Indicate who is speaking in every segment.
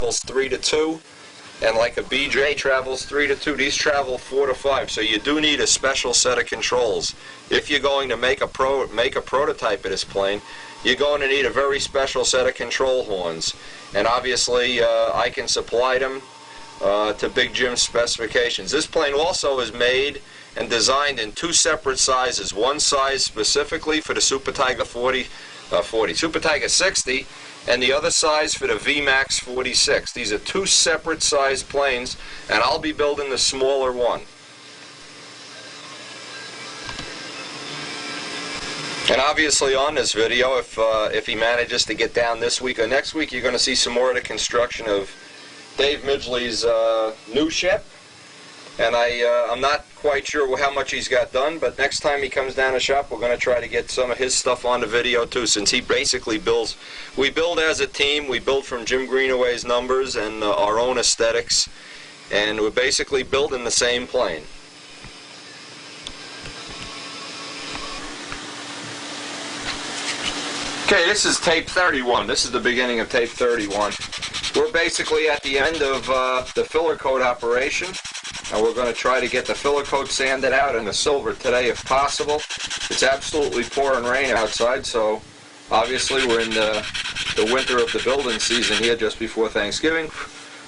Speaker 1: travels 3 to 2, and like a BJ travels 3 to 2, these travel 4 to 5. So you do need a special set of controls. If you're going to make a prototype of this plane, you're going to need a very special set of control horns. And obviously, I can supply them to Big Jim's specifications. This plane also is made and designed in 2 separate sizes. One size specifically for the Super Tiger Super Tiger 60, and the other size for the VMAX 46. These are 2 separate size planes, and I'll be building the smaller one. And obviously on this video, if he manages to get down this week or next week, you're going to see some more of the construction of Dave Midgley's new ship. And I'm not quite sure how much he's got done, but next time he comes down the shop, we're going to try to get some of his stuff on the video too, since he basically builds. We build as a team. We build from Jim Greenaway's numbers and our own aesthetics, and we're basically building the same plane. Okay, this is tape 31. This is the beginning of tape 31. We're basically at the end of the filler coat operation, and we're going to try to get the filler coat sanded out in the silver today if possible. It's absolutely pouring rain outside, so obviously we're in the winter of the building season here just before Thanksgiving.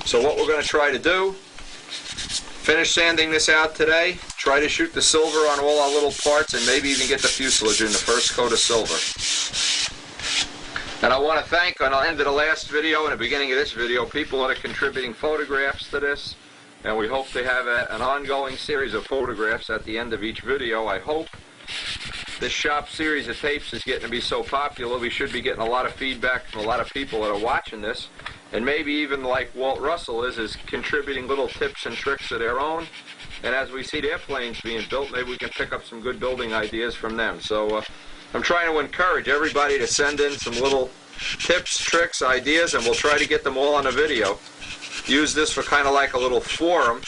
Speaker 1: So what we're going to try to do, finish sanding this out today, try to shoot the silver on all our little parts, and maybe even get the fuselage in the first coat of silver. And I want to thank, on the end of the last video and the beginning of this video, people that are contributing photographs to this. And we hope to have an ongoing series of photographs at the end of each video. I hope this shop series of tapes is getting to be so popular, we should be getting a lot of feedback from a lot of people that are watching this. And maybe even like Walt Russell is contributing little tips and tricks of their own. And as we see their planes being built, maybe we can pick up some good building ideas from them. So I'm trying to encourage everybody to send in some little tips, tricks, ideas, and we'll try to get them all on a video. Use this for kind of like a little forum.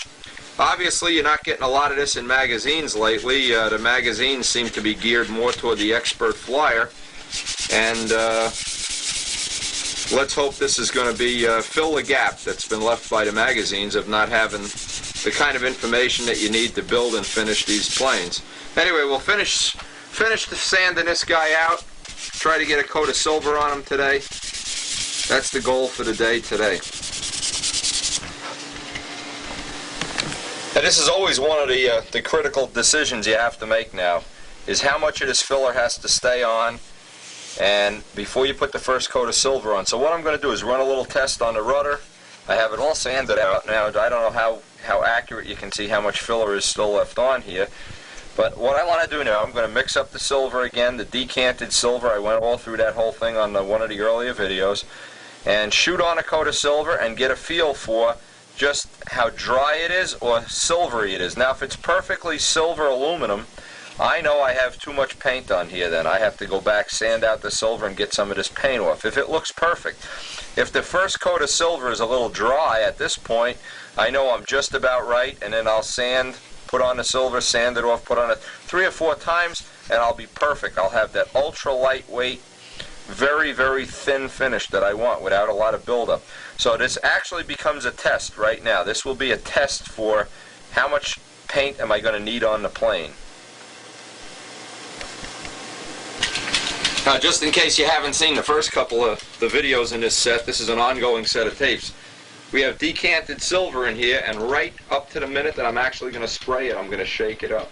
Speaker 1: Obviously, you're not getting a lot of this in magazines lately. The magazines seem to be geared more toward the expert flyer. And let's hope this is going to be fill the gap that's been left by the magazines of not having the kind of information that you need to build and finish these planes. Anyway, we'll finish the sanding this guy out. Try to get a coat of silver on him today. That's the goal for the day today. And this is always one of the critical decisions you have to make now, is how much of this filler has to stay on and before you put the first coat of silver on. So what I'm going to do is run a little test on the rudder. I have it all sanded out now. I don't know how accurate you can see how much filler is still left on here. But what I want to do now, I'm going to mix up the silver again, the decanted silver. I went all through that whole thing on one of the earlier videos. And shoot on a coat of silver and get a feel for just how dry it is or silvery it is. Now, if it's perfectly silver aluminum, I know I have too much paint on here then. I have to go back, sand out the silver, and get some of this paint off. If it looks perfect. If the first coat of silver is a little dry at this point, I know I'm just about right, and then I'll sand, put on the silver, sand it off, put on it 3 or 4 times, and I'll be perfect. I'll have that ultra lightweight, very, very thin finish that I want without a lot of buildup. So this actually becomes a test right now. This will be a test for how much paint am I going to need on the plane. Now, just in case you haven't seen the first couple of the videos in this set, this is an ongoing set of tapes. We have decanted silver in here, and right up to the minute that I'm actually going to spray it, I'm going to shake it up.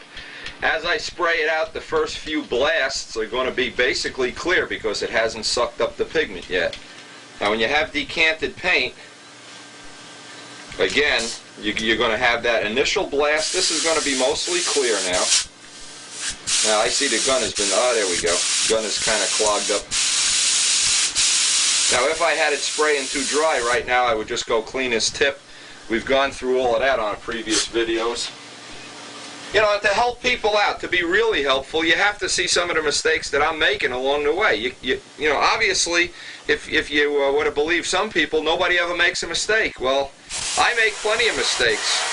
Speaker 1: As I spray it out, the first few blasts are going to be basically clear because it hasn't sucked up the pigment yet. Now, when you have decanted paint, again, you're going to have that initial blast. This is going to be mostly clear now. Now, I see the gun has been, there we go. Gun is kind of clogged up. Now, if I had it spraying too dry right now, I would just go clean this tip. We've gone through all of that on previous videos. You know, to help people out, to be really helpful, you have to see some of the mistakes that I'm making along the way. You know, obviously, if you were to believe some people, nobody ever makes a mistake. Well, I make plenty of mistakes.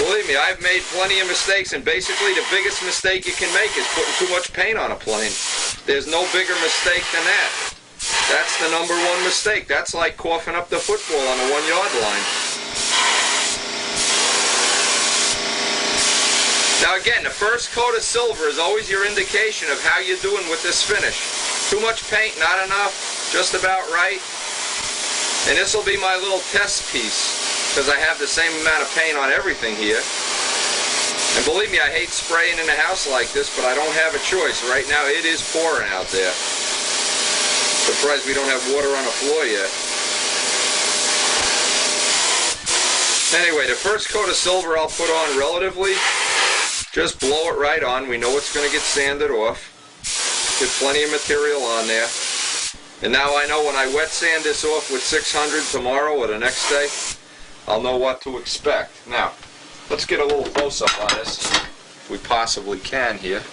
Speaker 1: Believe me, I've made plenty of mistakes, and basically the biggest mistake you can make is putting too much paint on a plane. There's no bigger mistake than that. That's the #1 mistake. That's like coughing up the football on the 1-yard line. Now again, the first coat of silver is always your indication of how you're doing with this finish. Too much paint, not enough, just about right. And this will be my little test piece, because I have the same amount of paint on everything here. And believe me, I hate spraying in a house like this, but I don't have a choice. Right now it is pouring out there. Surprised we don't have water on the floor yet. Anyway, the first coat of silver I'll put on relatively. Just blow it right on. We know it's going to get sanded off. Get plenty of material on there. And now I know when I wet sand this off with 600 tomorrow or the next day, I'll know what to expect. Now, let's get a little close-up on this, if we possibly can here.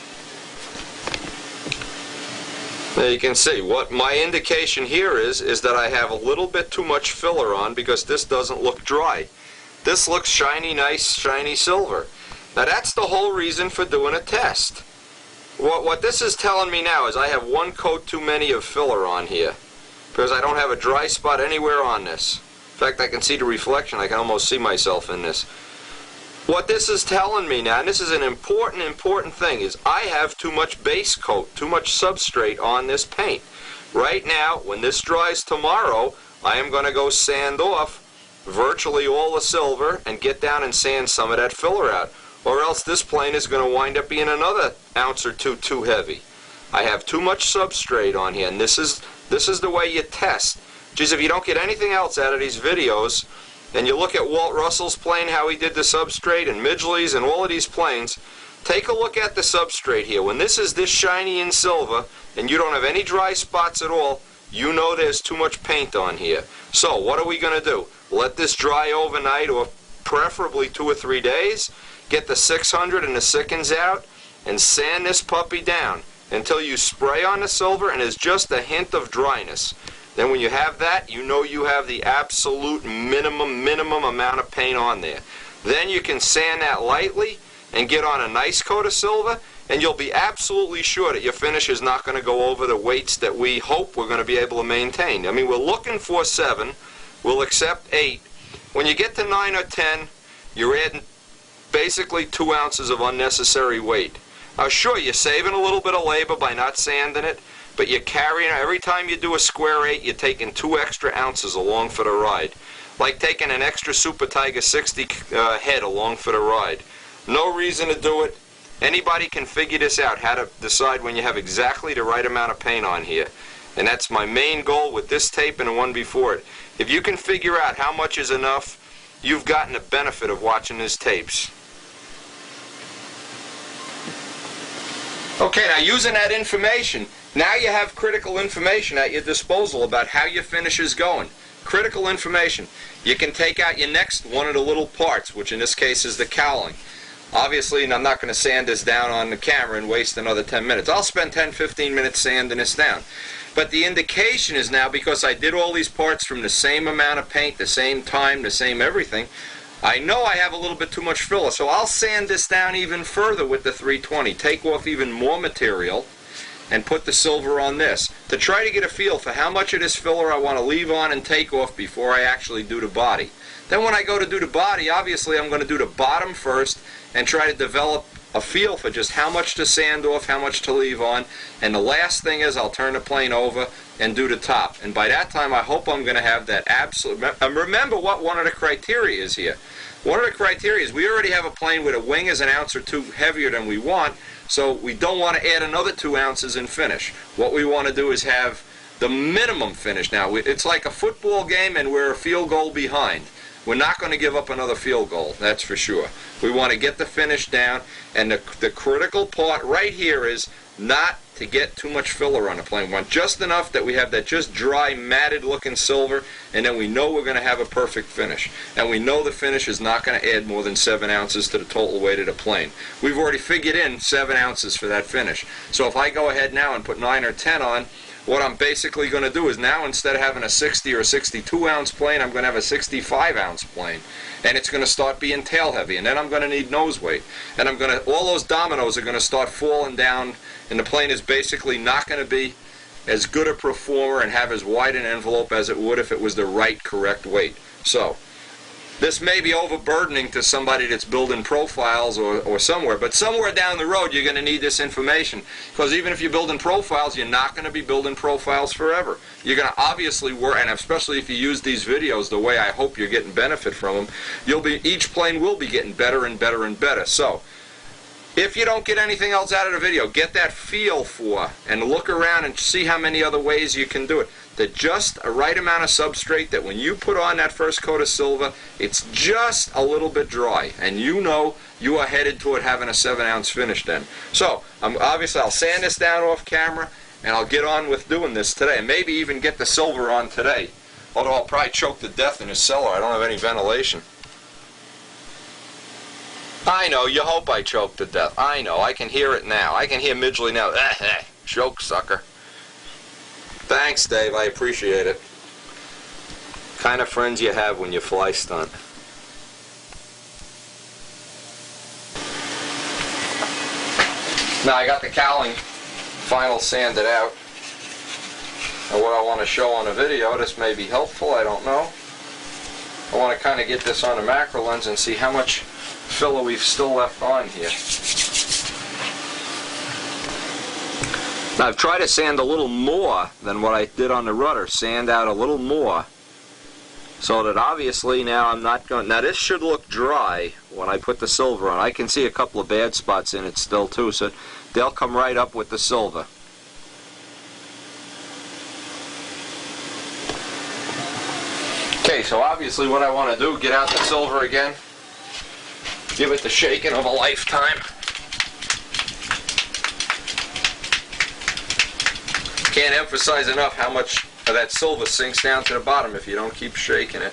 Speaker 1: Now you can see what my indication here is that I have a little bit too much filler on because this doesn't look dry. This looks shiny, nice, shiny silver. Now that's the whole reason for doing a test. What this is telling me now is I have one coat too many of filler on here because I don't have a dry spot anywhere on this. In fact, I can see the reflection. I can almost see myself in this. What this is telling me now, and this is an important thing, is I have too much base coat, too much substrate on this paint. Right now, when this dries tomorrow, I am going to go sand off virtually all the silver and get down and sand some of that filler out. Or else this plane is going to wind up being another ounce or two too heavy. I have too much substrate on here, and this is the way you test. Geez, if you don't get anything else out of these videos, and you look at Walt Russell's plane, how he did the substrate, and Midgley's, and all of these planes, take a look at the substrate here. When this is this shiny in silver, and you don't have any dry spots at all, you know there's too much paint on here. So, what are we going to do? Let this dry overnight, or preferably 2 or 3 days, get the 600 and the Sikkens out, and sand this puppy down until you spray on the silver and there's just a hint of dryness. Then when you have that, you know you have the absolute minimum amount of paint on there. Then you can sand that lightly and get on a nice coat of silver, and you'll be absolutely sure that your finish is not going to go over the weights that we hope we're going to be able to maintain. I mean, we're looking for 7. We'll accept 8. When you get to 9 or 10, you're adding basically 2 ounces of unnecessary weight. Now sure, you're saving a little bit of labor by not sanding it, but you're carrying, every time you do a square 8, you're taking 2 extra ounces along for the ride. Like taking an extra Super Tiger 60 head along for the ride. No reason to do it. Anybody can figure this out, how to decide when you have exactly the right amount of paint on here. And that's my main goal with this tape and the one before it. If you can figure out how much is enough, you've gotten the benefit of watching his tapes. Okay, now using that information, now you have critical information at your disposal about how your finish is going. Critical information. You can take out your next one of the little parts, which in this case is the cowling. Obviously, and I'm not going to sand this down on the camera and waste another 10 minutes. I'll spend 10-15 minutes sanding this down. But the indication is now, because I did all these parts from the same amount of paint, the same time, the same everything, I know I have a little bit too much filler, so I'll sand this down even further with the 320. Take off even more material and put the silver on this to try to get a feel for how much of this filler I want to leave on and take off before I actually do the body. Then when I go to do the body, obviously I'm going to do the bottom first and try to develop a feel for just how much to sand off, how much to leave on, and the last thing is I'll turn the plane over and do the top. And by that time I hope I'm going to have that absolute... Remember what one of the criteria is here. One of the criteria is we already have a plane where the wing is an ounce or 2 heavier than we want, so we don't want to add another 2 ounces in finish. What we want to do is have the minimum finish. Now, it's like a football game and we're a field goal behind. We're not going to give up another field goal, that's for sure. We want to get the finish down, and the critical part right here is not to get too much filler on the plane. We want just enough that we have that just dry, matted looking silver, and then we know we're going to have a perfect finish. And we know the finish is not going to add more than 7 ounces to the total weight of the plane. We've already figured in 7 ounces for that finish. So if I go ahead now and put 9 or 10 on, what I'm basically going to do is now, instead of having a 60 or 62 ounce plane, I'm going to have a 65 ounce plane. And it's going to start being tail heavy, and then I'm going to need nose weight. And all those dominoes are going to start falling down, and the plane is basically not going to be as good a performer and have as wide an envelope as it would if it was the right, correct weight. So, this may be overburdening to somebody that's building profiles or somewhere, but somewhere down the road you're going to need this information, because even if you're building profiles, you're not going to be building profiles forever. You're going to obviously work, and especially if you use these videos the way I hope you're getting benefit from them, each plane will be getting better and better and better. So, if you don't get anything else out of the video, get that feel for and look around and see how many other ways you can do it. That just a right amount of substrate, that when you put on that first coat of silver, it's just a little bit dry, and you know you are headed toward having a 7-ounce finish then. So, obviously I'll sand this down off camera, and I'll get on with doing this today, and maybe even get the silver on today. Although I'll probably choke to death in this cellar. I don't have any ventilation. I know, you hope I choke to death. I know, I can hear it now. I can hear Midgley now. Choke, sucker. Thanks, Dave. I appreciate it. Kind of friends you have when you fly stunt. Now I got the cowling final sanded out. And what I want to show on the video, this may be helpful, I don't know. I want to kind of get this on a macro lens and see how much filler we've still left on here. Now I've tried to sand a little more than what I did on the rudder, sand out a little more, so that obviously now I'm not going, now this should look dry when I put the silver on. I can see a couple of bad spots in it still too, so they'll come right up with the silver. Okay, so obviously what I want to do, get out the silver again, give it the shaking of a lifetime. Can't emphasize enough how much of that silver sinks down to the bottom if you don't keep shaking it.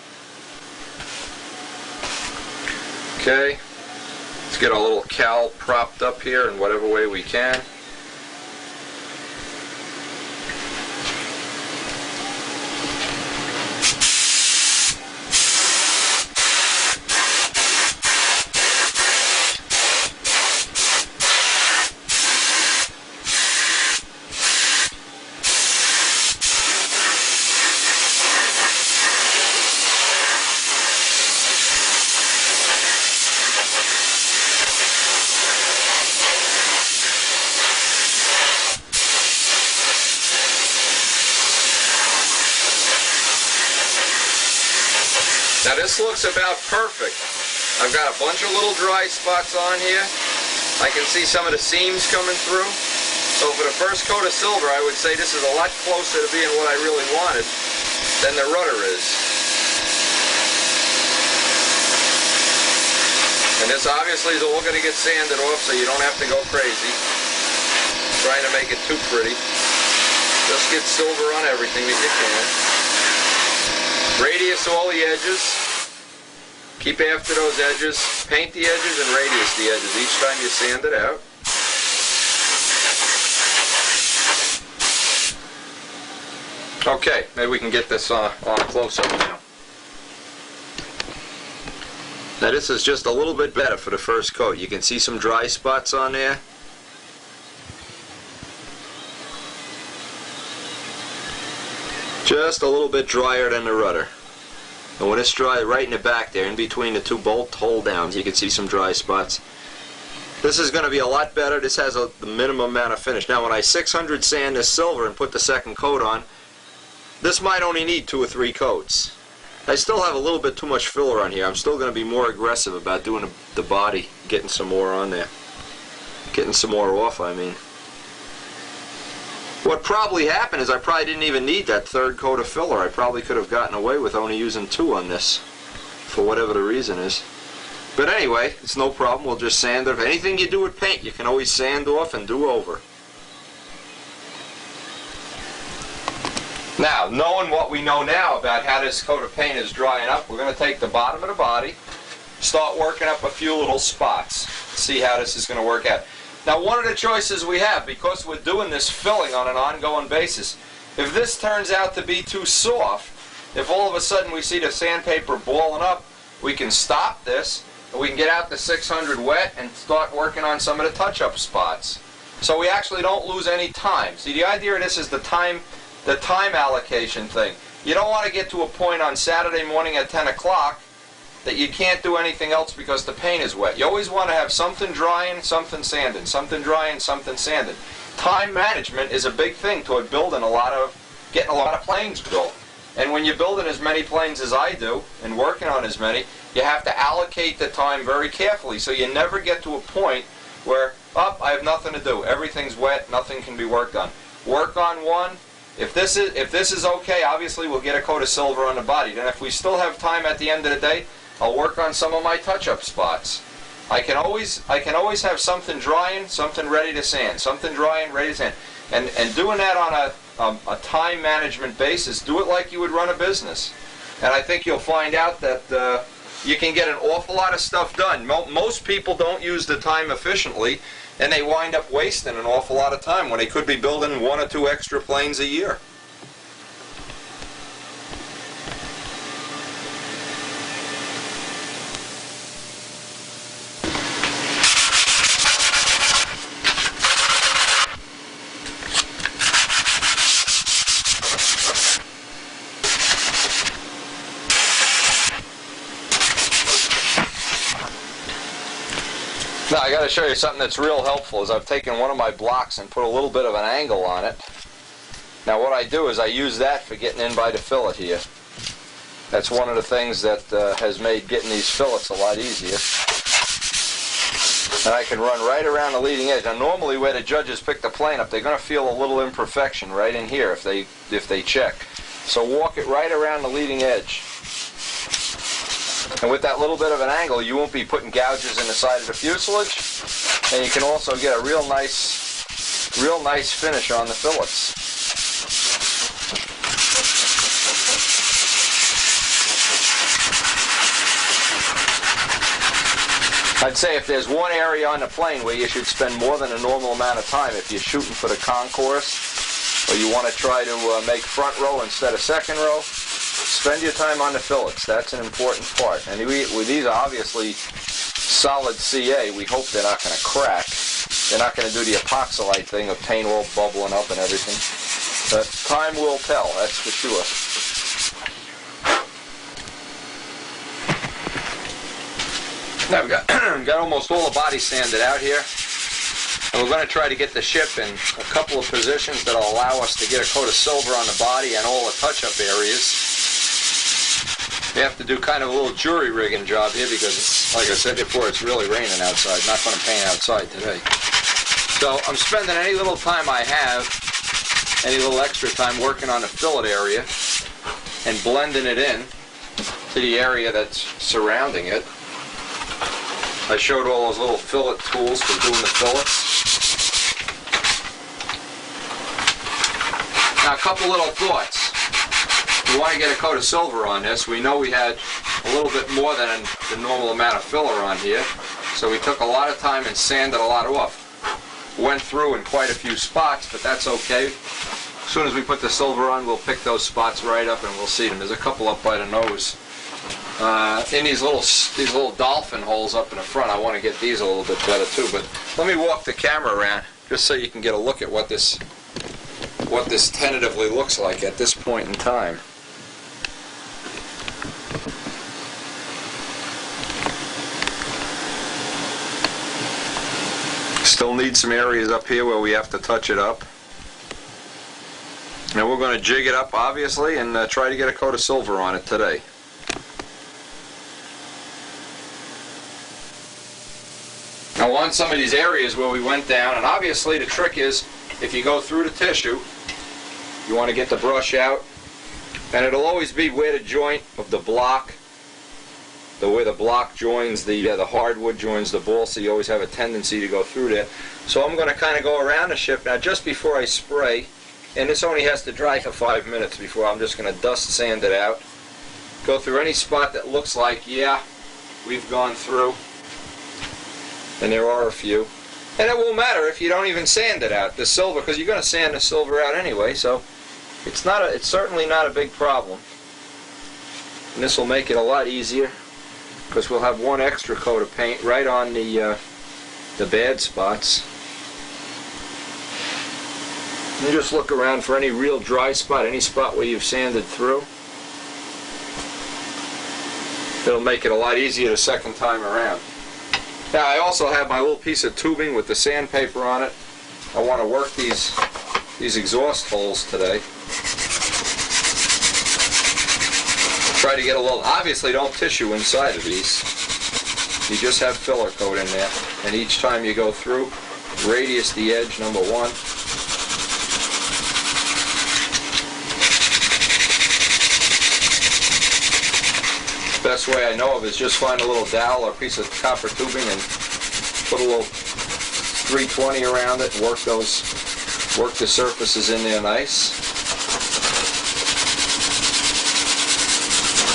Speaker 1: Okay, let's get our little cowl propped up here in whatever way we can. Now this looks about perfect. I've got a bunch of little dry spots on here. I can see some of the seams coming through. So for the first coat of silver, I would say this is a lot closer to being what I really wanted than the rudder is. And this obviously is all going to get sanded off, so you don't have to go crazy trying to make it too pretty. Just get silver on everything that you can. Radius all the edges. Keep after those edges. Paint the edges and radius the edges each time you sand it out. Okay, maybe we can get this on a close-up now. Now this is just a little bit better for the first coat. You can see some dry spots on there. Just a little bit drier than the rudder. And when it's dry, right in the back there, in between the two bolt hold downs, you can see some dry spots. This is going to be a lot better. This has the minimum amount of finish. Now when I 600 sand this silver and put the second coat on, this might only need 2 or 3 coats. I still have a little bit too much filler on here. I'm still going to be more aggressive about doing the body, getting some more on there. Getting some more off, I mean. What probably happened is I probably didn't even need that third coat of filler. I probably could have gotten away with only using 2 on this, for whatever the reason is. But anyway, it's no problem. We'll just sand it. If anything you do with paint, you can always sand off and do over. Now, knowing what we know now about how this coat of paint is drying up, we're going to take the bottom of the body, start working up a few little spots, see how this is going to work out. Now, one of the choices we have, because we're doing this filling on an ongoing basis, if this turns out to be too soft, if all of a sudden we see the sandpaper balling up, we can stop this, and we can get out the 600 wet and start working on some of the touch-up spots. So we actually don't lose any time. See, the idea of this is the time allocation thing. You don't want to get to a point on Saturday morning at 10 o'clock that you can't do anything else because the paint is wet. You always want to have something drying, something sanding, something drying, something sanding. Time management is a big thing toward getting a lot of planes built. And when you're building as many planes as I do and working on as many, you have to allocate the time very carefully so you never get to a point where, I have nothing to do. Everything's wet, nothing can be worked on. Work on one. If this is okay, obviously we'll get a coat of silver on the body. Then if we still have time at the end of the day, I'll work on some of my touch-up spots. I can always have something drying, something ready to sand, something drying, ready to sand. And doing that on a time management basis, do it like you would run a business. And I think you'll find out that you can get an awful lot of stuff done. Most people don't use the time efficiently, and they wind up wasting an awful lot of time when they could be building 1 or 2 extra planes a year. Now I got to show you something that's real helpful. Is I've taken one of my blocks and put a little bit of an angle on it. Now what I do is I use that for getting in by the fillet here. That's one of the things that has made getting these fillets a lot easier. And I can run right around the leading edge. Now normally where the judges pick the plane up, they're going to feel a little imperfection right in here if they check. So walk it right around the leading edge. And with that little bit of an angle, you won't be putting gouges in the side of the fuselage, and you can also get a real nice finish on the fillets. I'd say if there's one area on the plane where you should spend more than a normal amount of time, if you're shooting for the concourse, or you want to try to make front row instead of second row, spend your time on the fillets. That's an important part. And these are obviously solid CA. We hope they're not going to crack. They're not going to do the epoxylite thing of paint all bubbling up and everything. But time will tell, that's for sure. Now we've got almost all the body sanded out here. And we're going to try to get the ship in a couple of positions that will allow us to get a coat of silver on the body and all the touch-up areas. We have to do kind of a little jury rigging job here because, like I said before, it's really raining outside. Not going to paint outside today. So I'm spending any little time I have, any little extra time working on the fillet area and blending it in to the area that's surrounding it. I showed all those little fillet tools for doing the fillets. Now a couple little thoughts. We want to get a coat of silver on this. We know we had a little bit more than the normal amount of filler on here, so we took a lot of time and sanded a lot off. Went through in quite a few spots, but that's okay. As soon as we put the silver on, we'll pick those spots right up and we'll see them. There's a couple up by the nose. In these little dolphin holes up in the front, I want to get these a little bit better too. But let me walk the camera around just so you can get a look at what this tentatively looks like at this point in time. Still need some areas up here where we have to touch it up. Now we're going to jig it up, obviously, and try to get a coat of silver on it today. Now on some of these areas where we went down, and obviously the trick is, if you go through the tissue, you want to get the brush out, and it'll always be where the joint of the block, where the block joins the hardwood joins the ball, so you always have a tendency to go through there. So I'm going to kind of go around the ship now just before I spray, and this only has to dry for 5 minutes before I'm just going to dust sand it out. Go through any spot that looks like, yeah, we've gone through, and there are a few. And it won't matter if you don't even sand it out, the silver, because you're going to sand the silver out anyway, so it's certainly not a big problem. And this will make it a lot easier, because we'll have one extra coat of paint right on the bad spots. And just look around for any real dry spot, any spot where you've sanded through. It'll make it a lot easier the second time around. Now I also have my little piece of tubing with the sandpaper on it. I want to work these exhaust holes today. Try to get a little, obviously don't tissue inside of these. You just have filler coat in there. And each time you go through, radius the edge, number one. Best way I know of is just find a little dowel or piece of copper tubing and put a little 320 around it and work the surfaces in there nice.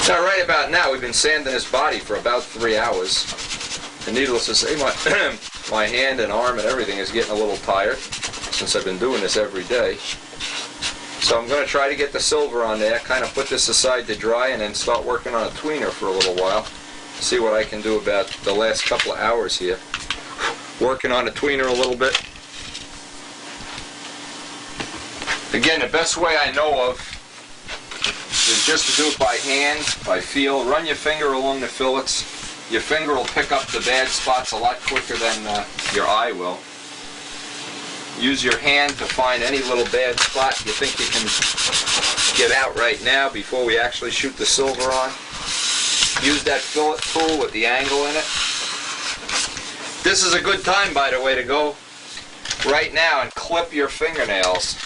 Speaker 1: Now right about now we've been sanding this body for about 3 hours. And needless to say, my hand and arm and everything is getting a little tired since I've been doing this every day. So I'm going to try to get the silver on there, kind of put this aside to dry, and then start working on a tweener for a little while. See what I can do about the last couple of hours here. Working on a tweener a little bit. Again, the best way I know of is just to do it by hand, by feel. Run your finger along the fillets. Your finger will pick up the bad spots a lot quicker than your eye will. Use your hand to find any little bad spot you think you can get out right now before we actually shoot the silver on. Use that fillet tool with the angle in it. This is a good time, by the way, to go right now and clip your fingernails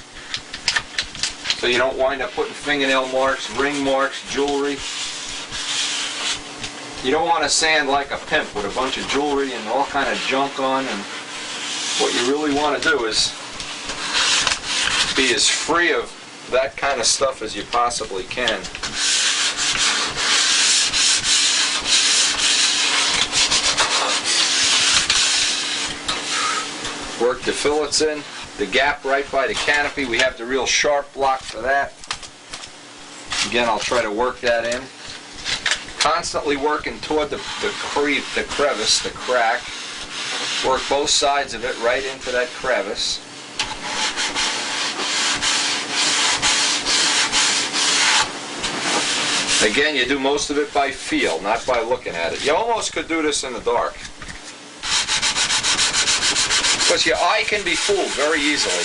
Speaker 1: so you don't wind up putting fingernail marks, ring marks, jewelry. You don't want to sand like a pimp with a bunch of jewelry and all kind of junk on. And what you really want to do is be as free of that kind of stuff as you possibly can. Work the fillets in. The gap right by the canopy, we have the real sharp block for that. Again, I'll try to work that in. Constantly working toward the crevice, the crack. Work both sides of it right into that crevice. Again, you do most of it by feel, not by looking at it. You almost could do this in the dark. Because your eye can be fooled very easily.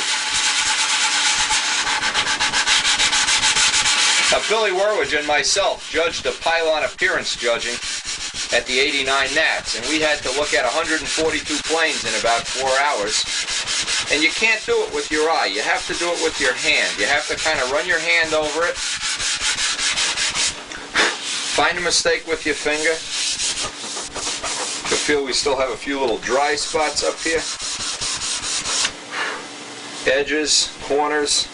Speaker 1: Now, Billy Werwidge and myself judged the pylon appearance judging at the 89 Nats, and we had to look at 142 planes in about 4 hours. And you can't do it with your eye. You have to do it with your hand. You have to kind of run your hand over it. Find a mistake with your finger. You feel we still have a few little dry spots up here. Edges, corners.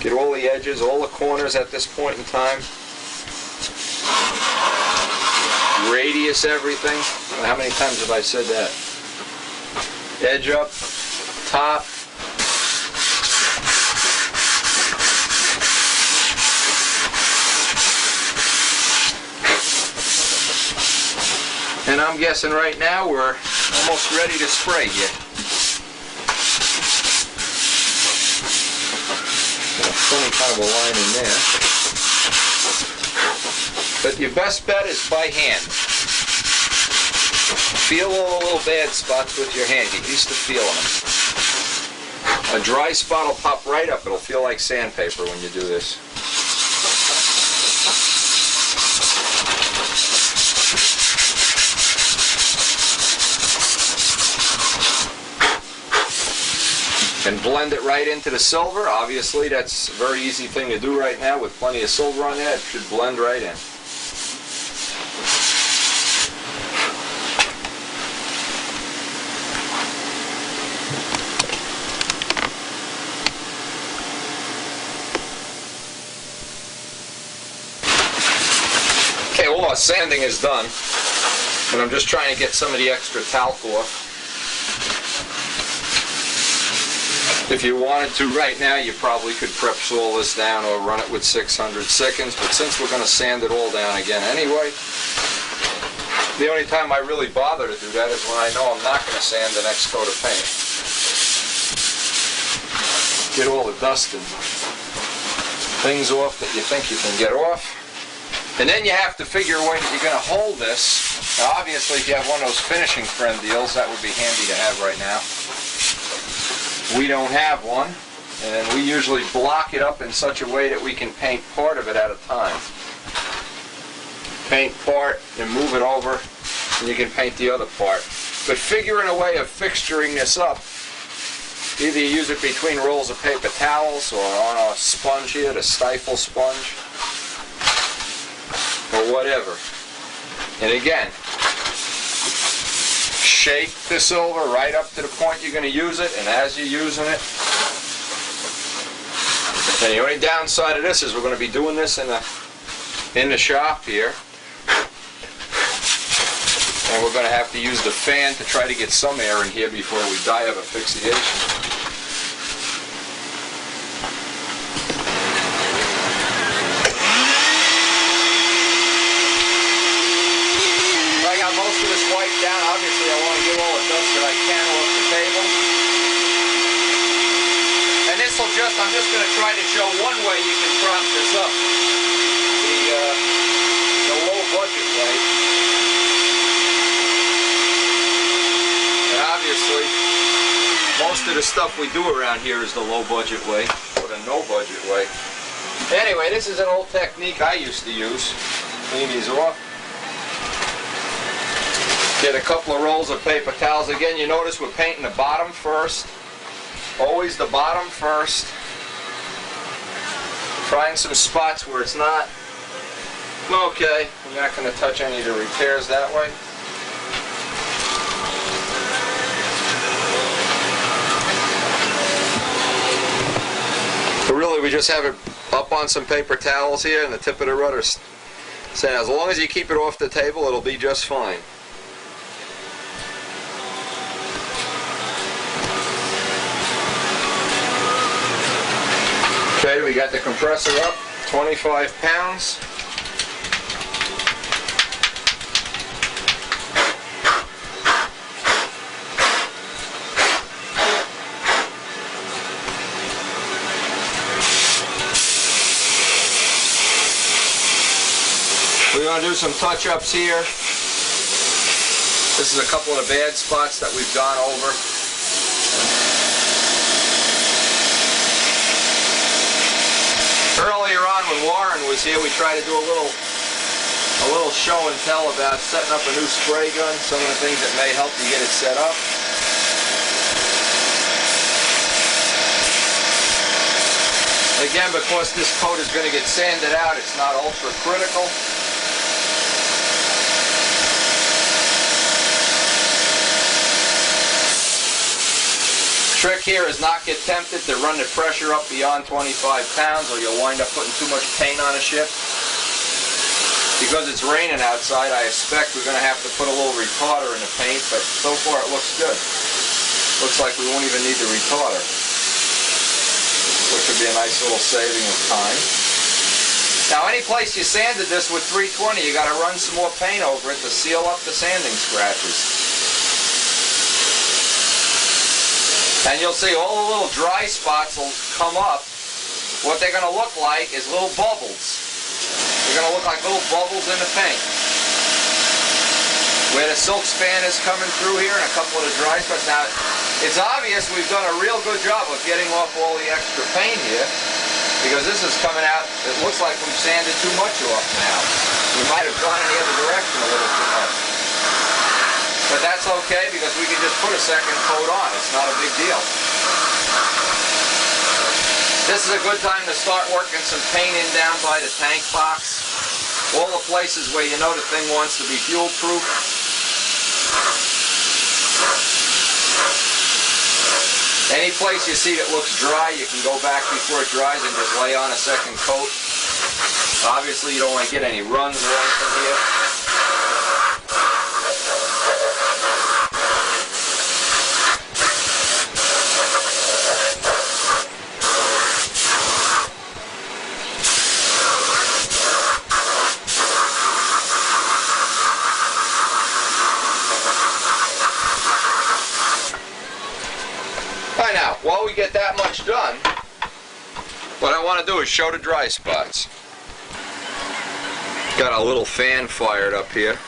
Speaker 1: Get all the edges, all the corners at this point in time. Radius everything. How many times have I said that? Edge up, top. And I'm guessing right now we're almost ready to spray here. Funny kind of a line in there. But your best bet is by hand. Feel all the little bad spots with your hand. Get used to feeling them. A dry spot will pop right up. It'll feel like sandpaper when you do this. And blend it right into the silver. Obviously, that's a very easy thing to do right now with plenty of silver on there. It should blend right in. Okay, well, our sanding is done. And I'm just trying to get some of the extra talc off. If you wanted to right now, you probably could prep saw this down or run it with 600 seconds, but since we're going to sand it all down again anyway, the only time I really bother to do that is when I know I'm not going to sand the next coat of paint. Get all the dust and things off that you think you can get off. And then you have to figure a way that you're going to hold this. Now obviously if you have one of those finishing friend deals, that would be handy to have right now. We don't have one, and we usually block it up in such a way that we can paint part of it at a time. Paint part and move it over, and you can paint the other part. But figuring a way of fixturing this up, either you use it between rolls of paper towels or on a sponge here, the stifle sponge, or whatever. And again, shape the silver right up to the point you're going to use it, and as you're using it. And the only downside of this is we're going to be doing this in the shop here. And we're going to have to use the fan to try to get some air in here before we die of asphyxiation. Down. Obviously I want to get all the dust that I can off the table. And this will I'm just going to try to show one way you can prop this up. The low budget way. And obviously most of the stuff we do around here is the low budget way, or the no budget way. Anyway, this is an old technique I used to use. Clean these off. Get a couple of rolls of paper towels. Again, you notice we're painting the bottom first. Always the bottom first. Trying some spots where it's not. Okay, I'm not going to touch any of the repairs that way. But really, we just have it up on some paper towels here and the tip of the rudder. Saying as long as you keep it off the table, it'll be just fine. Okay, we got the compressor up, 25 pounds. We're going to do some touch-ups here. This is a couple of the bad spots that we've gone over. Earlier on when Warren was here, we tried to do a little show and tell about setting up a new spray gun, some of the things that may help you get it set up. Again, because this coat is going to get sanded out, it's not ultra critical. Trick here is not get tempted to run the pressure up beyond 25 pounds or you'll wind up putting too much paint on a ship. Because it's raining outside, I expect we're going to have to put a little retarder in the paint, but so far it looks good. Looks like we won't even need the retarder, which would be a nice little saving of time. Now any place you sanded this with 320, you got to run some more paint over it to seal up the sanding scratches. And you'll see all the little dry spots will come up. What they're going to look like is little bubbles. They're going to look like little bubbles in the paint. Where the silk span is coming through here and a couple of the dry spots. Now, it's obvious we've done a real good job of getting off all the extra paint here. Because this is coming out, it looks like we've sanded too much off now. We might have gone in the other direction a little too much. But that's okay because we can just put a second coat on. It's not a big deal. This is a good time to start working some paint in down by the tank box. All the places where you know the thing wants to be fuel proof. Any place you see that looks dry, you can go back before it dries and just lay on a second coat. Obviously you don't want to get any runs or anything here. Now, while we get that much done, I want to do is show the dry spots. Got a little fan fired up here.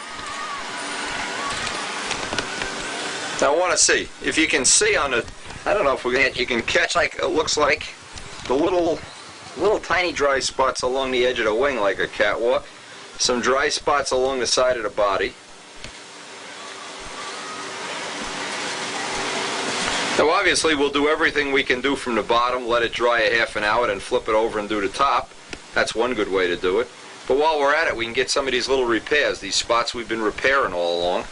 Speaker 1: Now I want to see if you can see on the, I don't know if you can catch, like it looks like the little tiny dry spots along the edge of the wing like a catwalk. Some dry spots along the side of the body. Now obviously we'll do everything we can do from the bottom, let it dry a half an hour, and flip it over and do the top. That's one good way to do it. But while we're at it, we can get some of these little repairs, these spots we've been repairing all along.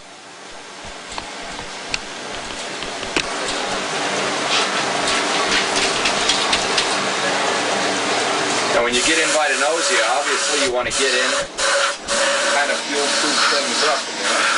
Speaker 1: Now when you get in by the nose here, obviously you want to get in, kind of fuel-proof things up, you know?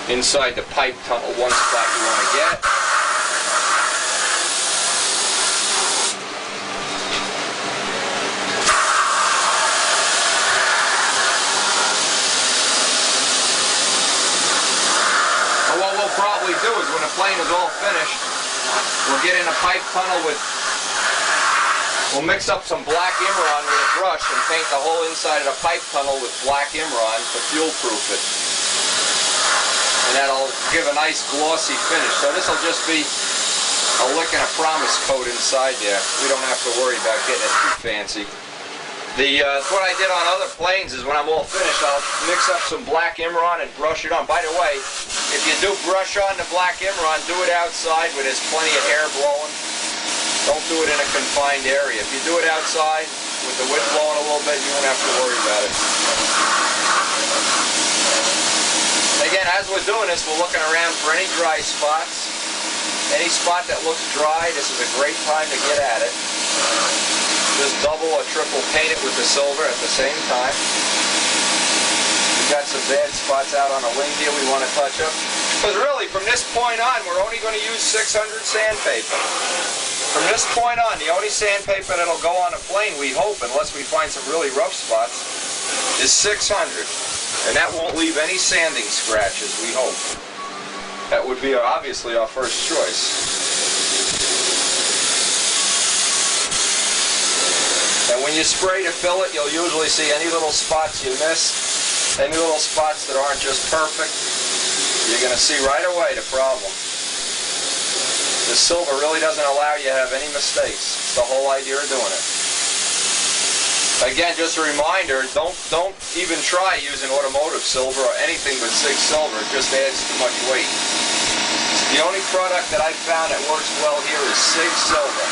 Speaker 1: Inside the pipe tunnel, one spot you want to get. And what we'll probably do is when the plane is all finished, we'll get in a pipe tunnel with, we'll mix up some black Imron with a brush and paint the whole inside of the pipe tunnel with black Imron to fuel-proof it. And that'll give a nice glossy finish. So this will just be a lick and a promise coat inside there. We don't have to worry about getting it too fancy. What I did on other planes is when I'm all finished, I'll mix up some black Imron and brush it on. By the way, if you do brush on the black Imron, do it outside where there's plenty of air blowing. Don't do it in a confined area. If you do it outside with the wind blowing a little bit, you won't have to worry about it. Again, as we're doing this, we're looking around for any dry spots. Any spot that looks dry, this is a great time to get at it. Just double or triple paint it with the silver at the same time. We've got some bad spots out on the wing here we want to touch up. Because really, from this point on, we're only going to use 600 sandpaper. From this point on, the only sandpaper that'll go on a plane, we hope, unless we find some really rough spots, is 600. And that won't leave any sanding scratches, we hope. That would be obviously our first choice. And when you spray to fill it, you'll usually see any little spots you miss, any little spots that aren't just perfect. You're going to see right away the problem. The silver really doesn't allow you to have any mistakes. It's the whole idea of doing it. Again, just a reminder, don't even try using automotive silver or anything but Sig Silver. It just adds too much weight. The only product that I've found that works well here is Sig Silver.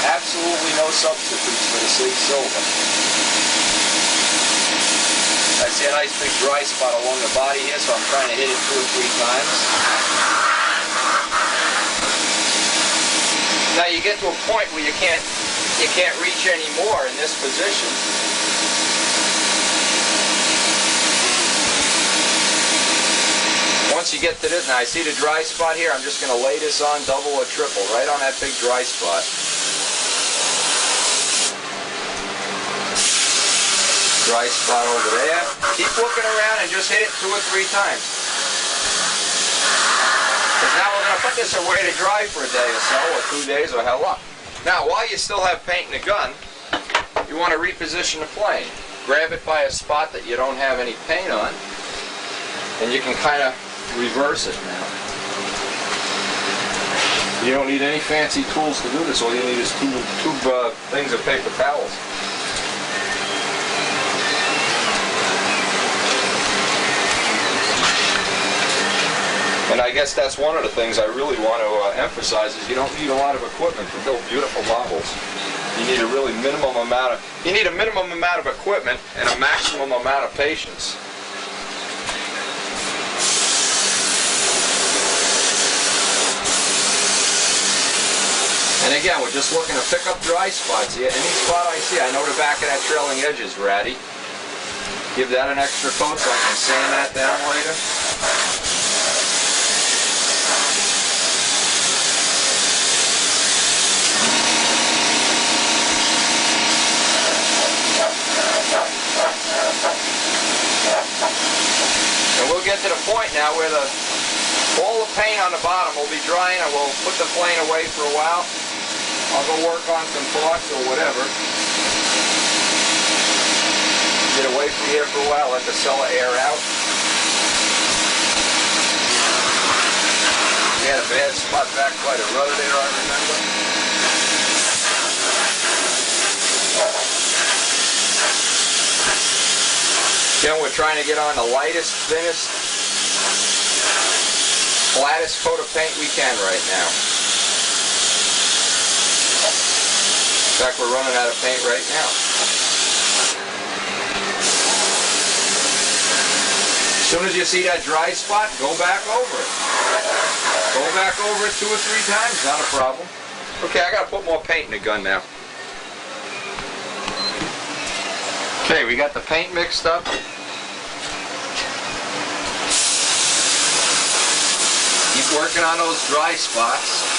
Speaker 1: Absolutely no substitutes for the Sig Silver. I see a nice big dry spot along the body here, so I'm trying to hit it 2 or 3 times. Now you get to a point where you can't reach any more in this position. Once you get to this, now I see the dry spot here, I'm just going to lay this on double or triple, right on that big dry spot. Dry spot over there. Keep looking around and just hit it 2 or 3 times. Because now we're going to put this away to dry for a day or so, or 2 days, or hell up. Now, while you still have paint in the gun, you want to reposition the plane. Grab it by a spot that you don't have any paint on, and you can kind of reverse it now. You don't need any fancy tools to do this. All you need is two things of paper towels. And I guess that's one of the things I really want to emphasize is you don't need a lot of equipment to build beautiful models. You need a really minimum amount of equipment and a maximum amount of patience. And again, we're just looking to pick up dry spots here. Any spot I see, I know the back of that trailing edge is ratty. Give that an extra coat so I can sand that down later. And we'll get to the point now where all the paint on the bottom will be drying, and we'll put the plane away for a while. I'll go work on some thoughts or whatever. Get away from here for a while, let the cellar air out. We had a bad spot back by the rudder there, I remember. Again, we're trying to get on the lightest, thinnest, flattest coat of paint we can right now. In fact, we're running out of paint right now. As soon as you see that dry spot, go back over it. Go back over it 2 or 3 times, not a problem. Okay, I gotta put more paint in the gun now. Okay, we got the paint mixed up. Keep working on those dry spots.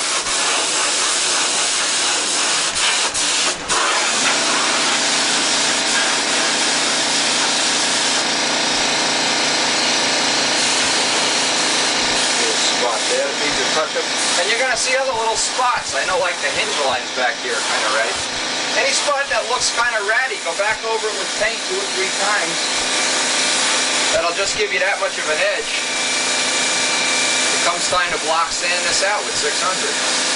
Speaker 1: There, it needs a touch up. And you're going to see other little spots. I know, like the hinge lines back here are kind of ratty. Any spot that looks kind of ratty, go back over it with paint 2 or 3 times. That'll just give you that much of an edge. It comes time to block sand this out with 600.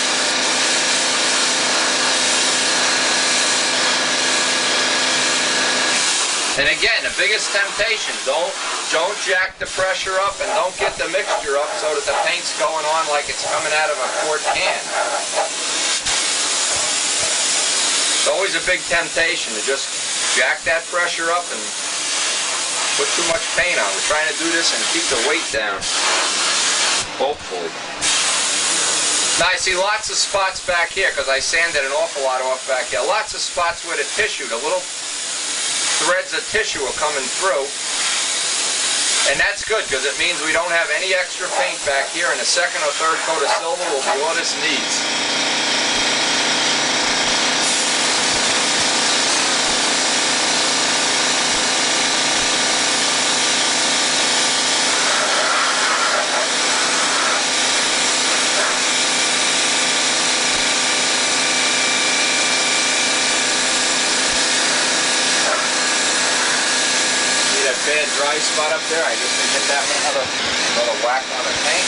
Speaker 1: And again, the biggest temptation, don't jack the pressure up and don't get the mixture up so that the paint's going on like it's coming out of a quart can. It's always a big temptation to just jack that pressure up and put too much paint on. We're trying to do this and keep the weight down, hopefully. Now I see lots of spots back here because I sanded an awful lot off back here. Lots of spots where the tissue, the little threads of tissue are coming through, and that's good because it means we don't have any extra paint back here, and the second or third coat of silver will be all this needs. Bad dry spot up there. I just hit that with another whack on the paint.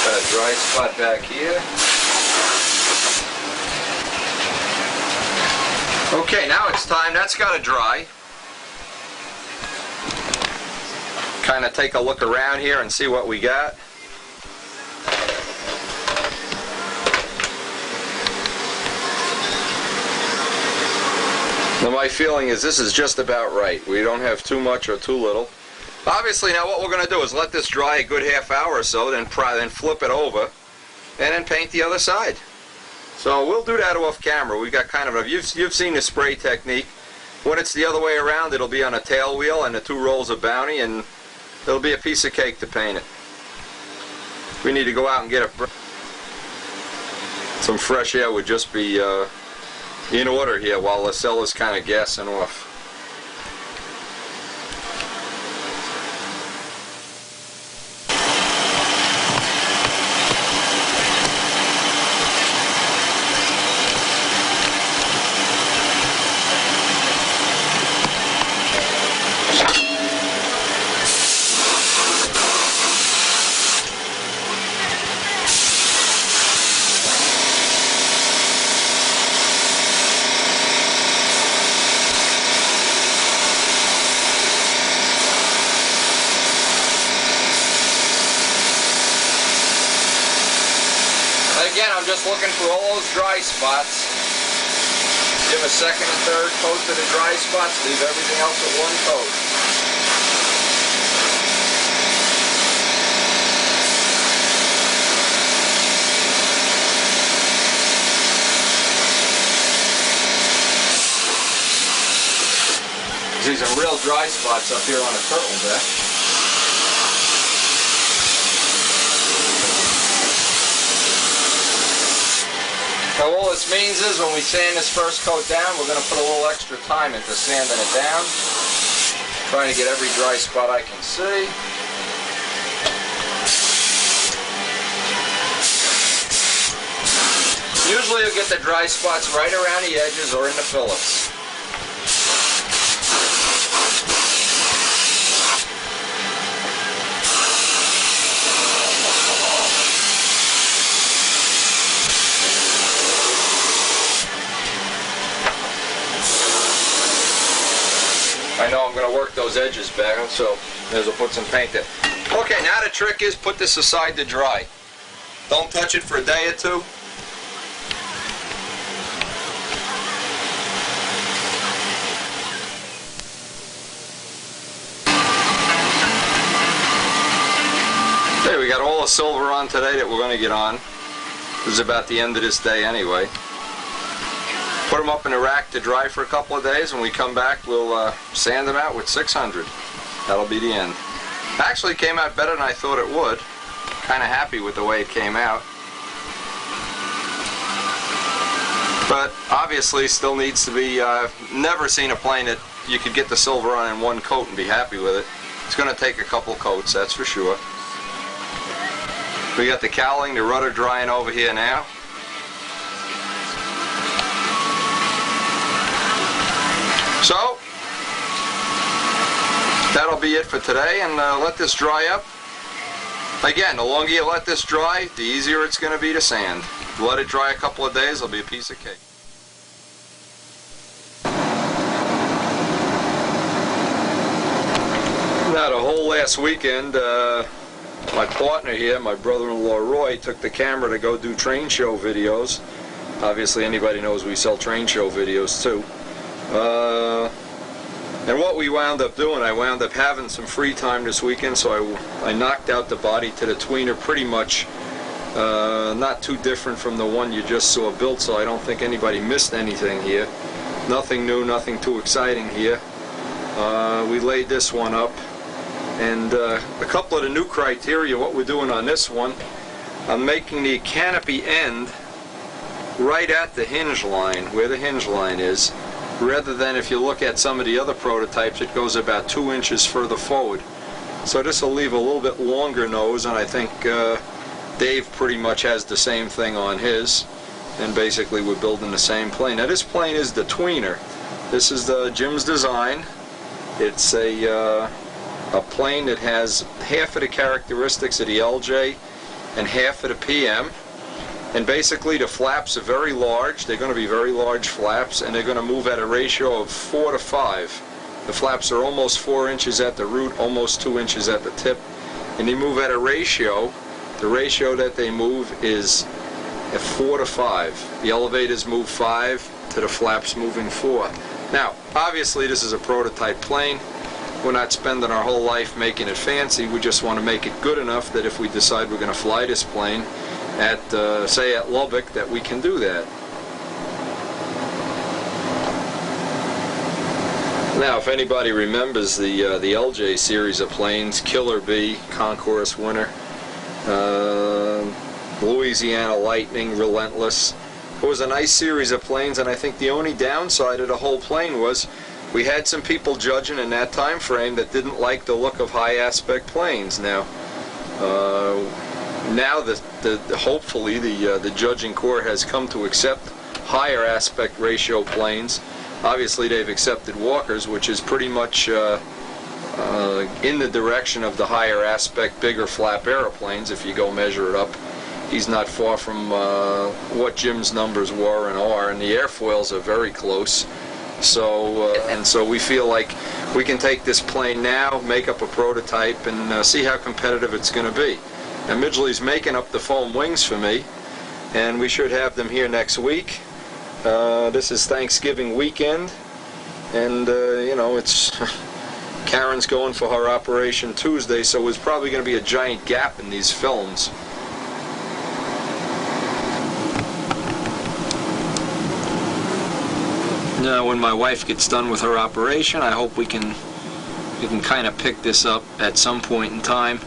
Speaker 1: Got a dry spot back here. Okay, now it's time. That's got to dry. Kind of take a look around here and see what we got. Now my feeling is this is just about right. We don't have too much or too little. Obviously now what we're going to do is let this dry a good half hour or so, then flip it over, and then paint the other side. So we'll do that off camera. We've got kind of a, you've seen the spray technique. When it's the other way around, it'll be on a tail wheel and the 2 rolls of Bounty, and it'll be a piece of cake to paint it. We need to go out and get some fresh air. Would just be in order here while the cellar's kind of gassing off. Again, I'm just looking for all those dry spots. Give a second and third coat to the dry spots, leave everything else at 1 coat. These are real dry spots up here on the turtle deck. Now all this means is when we sand this first coat down, we're going to put a little extra time into sanding it down. Trying to get every dry spot I can see. Usually you'll get the dry spots right around the edges or in the fillets. I know I'm going to work those edges back, so there's we'll put some paint there. Okay, now the trick is put this aside to dry. Don't touch it for a day or two. Okay, we got all the silver on today that we're going to get on. This is about the end of this day anyway. Put them up in a rack to dry for a couple of days. When we come back, we'll sand them out with 600. That'll be the end. Actually came out better than I thought it would. Kind of happy with the way it came out. But obviously still needs to be, never seen a plane that you could get the silver on in one coat and be happy with it. It's going to take a couple coats, that's for sure. We got the cowling, the rudder drying over here now. So, that'll be it for today, and let this dry up. Again, the longer you let this dry, the easier it's going to be to sand. Let it dry a couple of days, it'll be a piece of cake. Now, the whole last weekend, my partner here, my brother-in-law Roy, took the camera to go do train show videos. Obviously, anybody knows we sell train show videos too. And what we wound up doing, I wound up having some free time this weekend, so I knocked out the body to the tweener pretty much, not too different from the one you just saw built, so I don't think anybody missed anything here. Nothing new, nothing too exciting here. We laid this one up, and a couple of the new criteria, what we're doing on this one, I'm making the canopy end right at the hinge line, where the hinge line is, rather than if you look at some of the other prototypes, it goes about 2 inches further forward. So this will leave a little bit longer nose, and I think Dave pretty much has the same thing on his, and basically we're building the same plane. Now this plane is the tweener. This is the Jim's design. It's a plane that has half of the characteristics of the LJ and half of the PM. And basically the flaps are very large. They're going to be very large flaps, and they're going to move at a ratio of 4 to 5. The flaps are almost 4 inches at the root, almost 2 inches at the tip, and they move at a ratio. The ratio that they move is at 4 to 5. The elevators move 5 to the flaps moving 4. Now, obviously this is a prototype plane. We're not spending our whole life making it fancy. We just want to make it good enough that if we decide we're going to fly this plane at, say at Lubbock, that we can do that. Now, if anybody remembers the LJ series of planes, Killer Bee, Concourse Winner, Louisiana Lightning, Relentless, it was a nice series of planes, and I think the only downside of the whole plane was we had some people judging in that time frame that didn't like the look of high aspect planes. Now, hopefully the judging court has come to accept higher aspect ratio planes. Obviously they've accepted Walker's, which is pretty much in the direction of the higher aspect, bigger flap aeroplanes. If you go measure it up, he's not far from what Jim's numbers were and are, and the airfoils are very close. So and so we feel like we can take this plane now, make up a prototype, and see how competitive it's going to be. Now Midgley's making up the foam wings for me, and we should have them here next week. This is Thanksgiving weekend, and you know, it's Karen's going for her Operation Tuesday, so there's probably going to be a giant gap in these films. Now, when my wife gets done with her operation, I hope we can kind of pick this up at some point in time.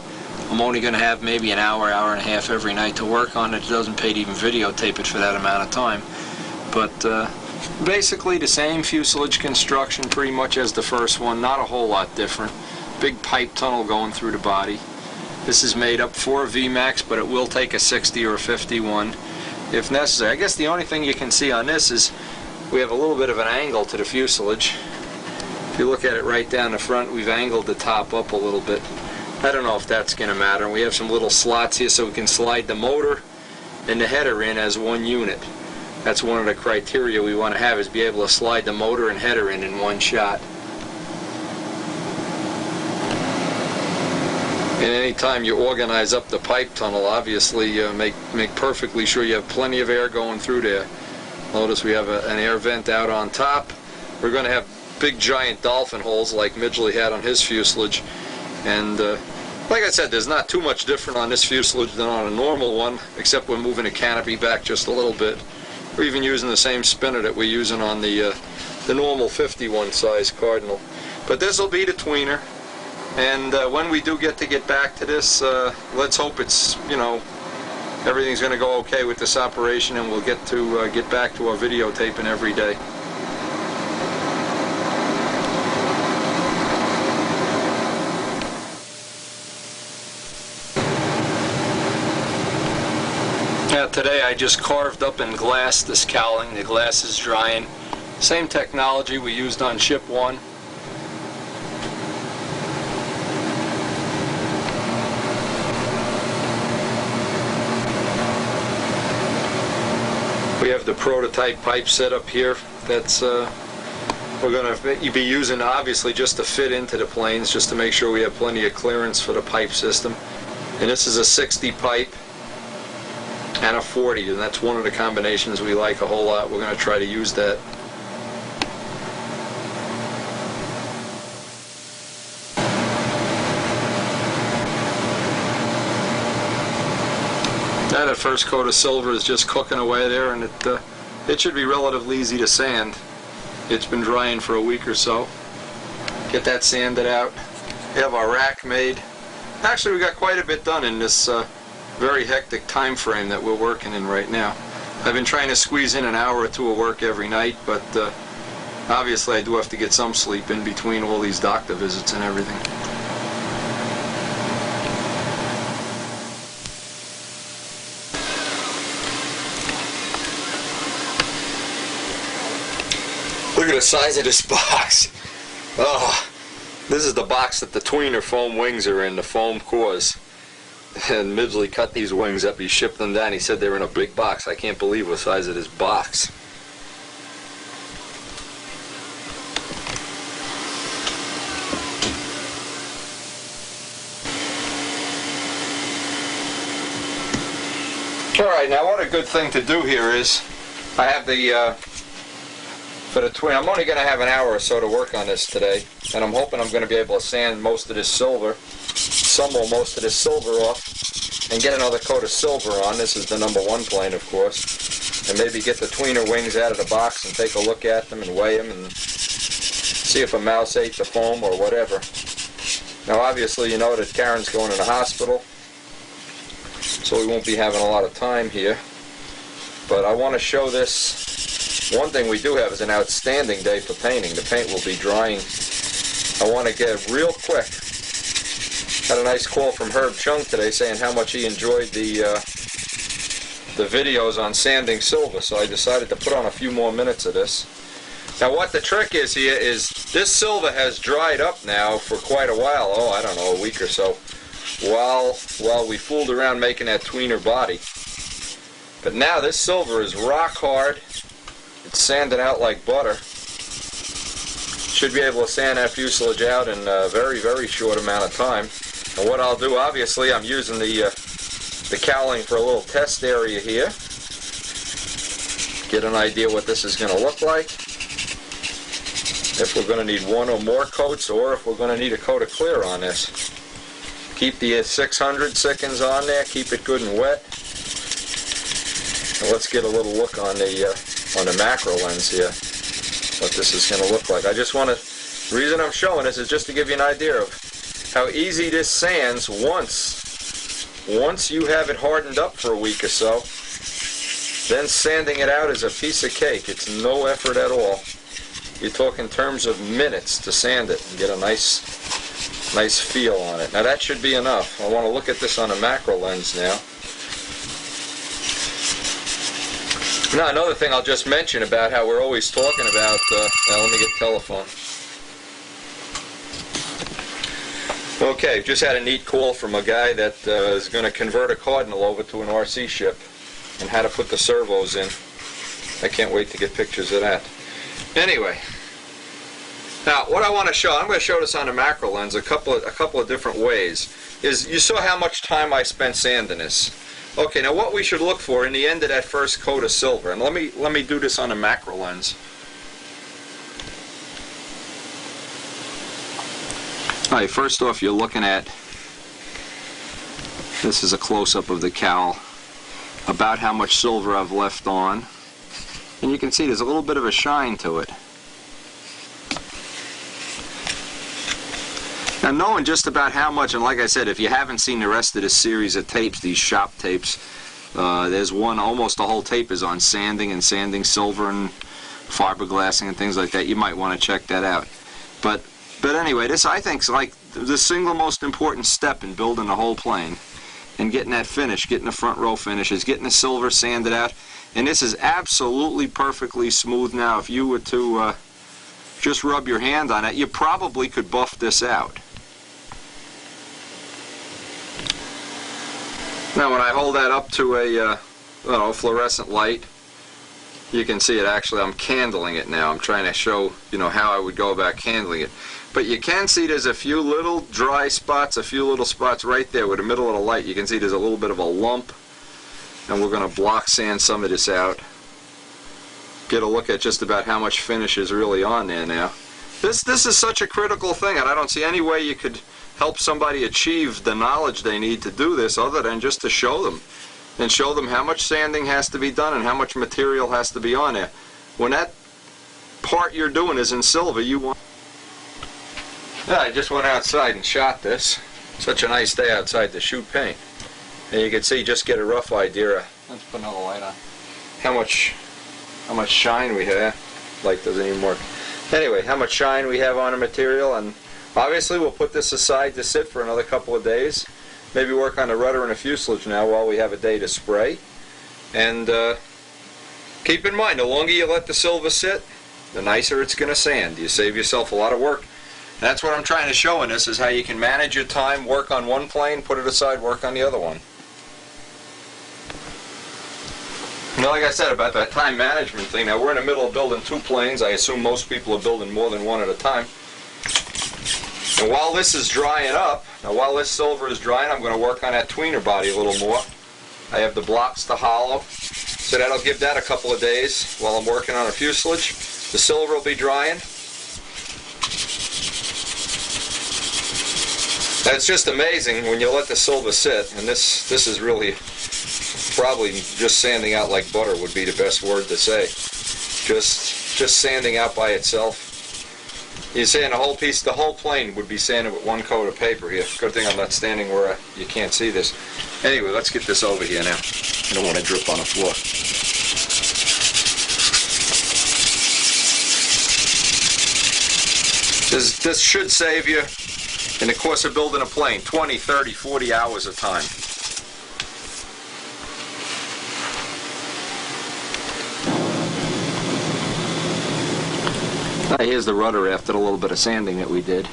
Speaker 1: I'm only going to have maybe an hour, hour and a half every night to work on it. It doesn't pay to even videotape it for that amount of time. But basically the same fuselage construction pretty much as the first one, not a whole lot different. Big pipe tunnel going through the body. This is made up for a VMAX, but it will take a 60 or a 51 if necessary. I guess the only thing you can see on this is we have a little bit of an angle to the fuselage. If you look at it right down the front, we've angled the top up a little bit. I don't know if that's going to matter. We have some little slots here so we can slide the motor and the header in as one unit. That's one of the criteria we want to have, is be able to slide the motor and header in one shot. And anytime you organize up the pipe tunnel, obviously make perfectly sure you have plenty of air going through there. Notice we have an air vent out on top. We're going to have big giant dolphin holes like Midgley had on his fuselage. And like I said, there's not too much different on this fuselage than on a normal one, except we're moving the canopy back just a little bit. We're even using the same spinner that we're using on the normal 51 size Cardinal. But this will be the tweener. And when we do get back to this, let's hope it's, everything's going to go okay with this operation, and we'll get back to our videotaping every day. Today I just carved up and glassed this cowling. The glass is drying. Same technology we used on ship 1. We have the prototype pipe set up here. That's we're going to be using, obviously, just to fit into the planes, just to make sure we have plenty of clearance for the pipe system. And this is a 60 pipe and a 40, and that's one of the combinations we like a whole lot. We're going to try to use that. Now that first coat of silver is just cooking away there, and it should be relatively easy to sand. It's been drying for a week or so. Get that sanded out. We have our rack made. Actually, we got quite a bit done in this very hectic time frame that we're working in right now. I've been trying to squeeze in an hour or two of work every night, but obviously I do have to get some sleep in between all these doctor visits and everything. Look at the size of this box. Oh, this is the box that the tweener foam wings are in, the foam cores. And Midgley cut these wings up, he shipped them down. He said they were in a big box. I can't believe the size of this box. Alright, now what a good thing to do here is, I have the, for the twin, I'm only going to have an hour or so to work on this today, and I'm hoping I'm going to be able to sand most of this silver, most of this silver off, and get another coat of silver on. This is the number 1 plane, of course, and maybe get the tweener wings out of the box and take a look at them and weigh them and see if a mouse ate the foam or whatever. Now obviously you know that Karen's going in the hospital, so we won't be having a lot of time here, but I want to show this. One thing we do have is an outstanding day for painting. The paint will be drying. I want to get real quick. Had a nice call from Herb Chung today saying how much he enjoyed the videos on sanding silver, so I decided to put on a few more minutes of this. Now what the trick is here is this silver has dried up now for quite a while, I don't know, a week or so, while we fooled around making that tweener body. But now this silver is rock hard. It's sanding out like butter. Should be able to sand that fuselage out in a very, very short amount of time. And what I'll do, obviously, I'm using the cowling for a little test area here. Get an idea what this is going to look like. If we're going to need one or more coats, or if we're going to need a coat of clear on this. Keep the 600 Sikkens on there. Keep it good and wet. And let's get a little look on the macro lens here. what this is going to look like. I just want to, the reason I'm showing this is just to give you an idea of how easy this sands once you have it hardened up for a week or so. Then sanding it out is a piece of cake. It's no effort at all. You talk in terms of minutes to sand it and get a nice feel on it. Now that should be enough. I want to look at this on a macro lens now. Now another thing I'll just mention about how we're always talking about, now let me get the telephone. Okay, just had a neat call from a guy that is going to convert a Cardinal over to an RC ship and how to put the servos in. I can't wait to get pictures of that. Anyway, now what I want to show, I'm going to show this on a macro lens a couple of different ways. Is you saw how much time I spent sanding this. Okay, now what we should look for in the end of that first coat of silver, and let me do this on a macro lens. All right, first off, you're looking at, this is a close-up of the cowl, about how much silver I've left on. And you can see there's a little bit of a shine to it. Now knowing just about how much, and like I said, if you haven't seen the rest of this series of tapes, these shop tapes, there's one, almost the whole tape is on sanding and sanding silver and fiberglassing and things like that. You might want to check that out. But anyway, this I think is like the single most important step in building the whole plane and getting that finish, getting the front row finishes, getting the silver sanded out. And this is absolutely perfectly smooth now. If you were to just rub your hand on it, you probably could buff this out. Now when I hold that up to a fluorescent light, you can see it actually, I'm candling it now. I'm trying to show, how I would go about candling it. But you can see there's a few little dry spots, a few little spots right there with the middle of the light. You can see there's a little bit of a lump. And we're going to block sand some of this out. Get a look at just about how much finish is really on there now. This is such a critical thing, and I don't see any way you could help somebody achieve the knowledge they need to do this other than just to show them. And show them how much sanding has to be done and how much material has to be on there. When that part you're doing is in silver, you want... Yeah, I just went outside and shot this. Such a nice day outside to shoot paint. And you can see, just get a rough idea. Let's put another light on. How much shine we have. Light doesn't even work. Anyway, how much shine we have on the material, and obviously we'll put this aside to sit for another couple of days. Maybe work on the rudder and the fuselage now while we have a day to spray. And keep in mind, the longer you let the silver sit, the nicer it's going to sand. You save yourself a lot of work. That's what I'm trying to show in this, is how you can manage your time, work on one plane, put it aside, work on the other one. Like I said about that time management thing, now we're in the middle of building 2 planes. I assume most people are building more than one at a time. And while this is drying up, now while this silver is drying, I'm going to work on that tweener body a little more. I have the blocks to hollow, so that'll give that a couple of days while I'm working on a fuselage. The silver will be drying. Now it's just amazing when you let the silver sit, and this is really probably just sanding out like butter would be the best word to say. Just sanding out by itself. You're saying the whole piece, the whole plane would be sanded with one coat of paper here. Good thing I'm not standing where you can't see this. Anyway, let's get this over here now. I don't want to drip on the floor. This should save you, in the course of building a plane, 20, 30, 40 hours of time. Here's the rudder after the little bit of sanding that we did.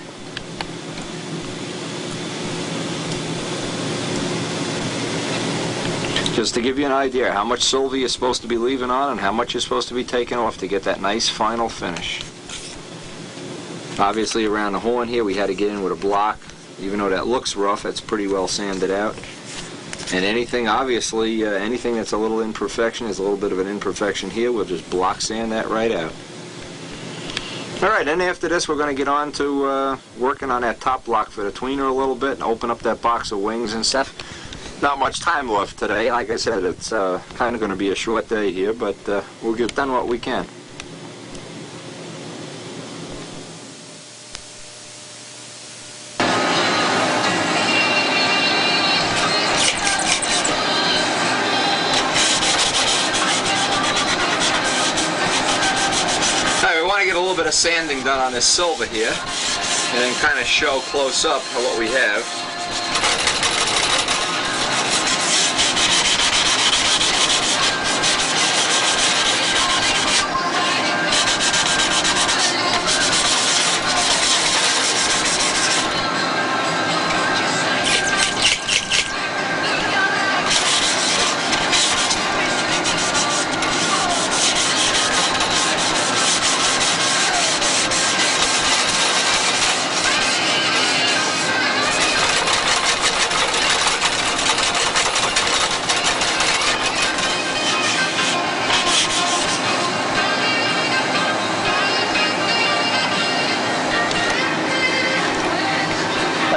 Speaker 1: Just to give you an idea how much silver you're supposed to be leaving on and how much you're supposed to be taking off to get that nice final finish. Obviously around the horn here we had to get in with a block. Even though that looks rough, that's pretty well sanded out. And anything, obviously, anything that's a little imperfection, is a little bit of an imperfection here, we'll just block sand that right out. Alright, then after this we're going to get on to working on that top block for the tweener a little bit and open up that box of wings and stuff. Not much time left today. Like I said, it's kind of going to be a short day here, but we'll get done what we can. bit of sanding done on this silver here, and then kind of show close up what we have.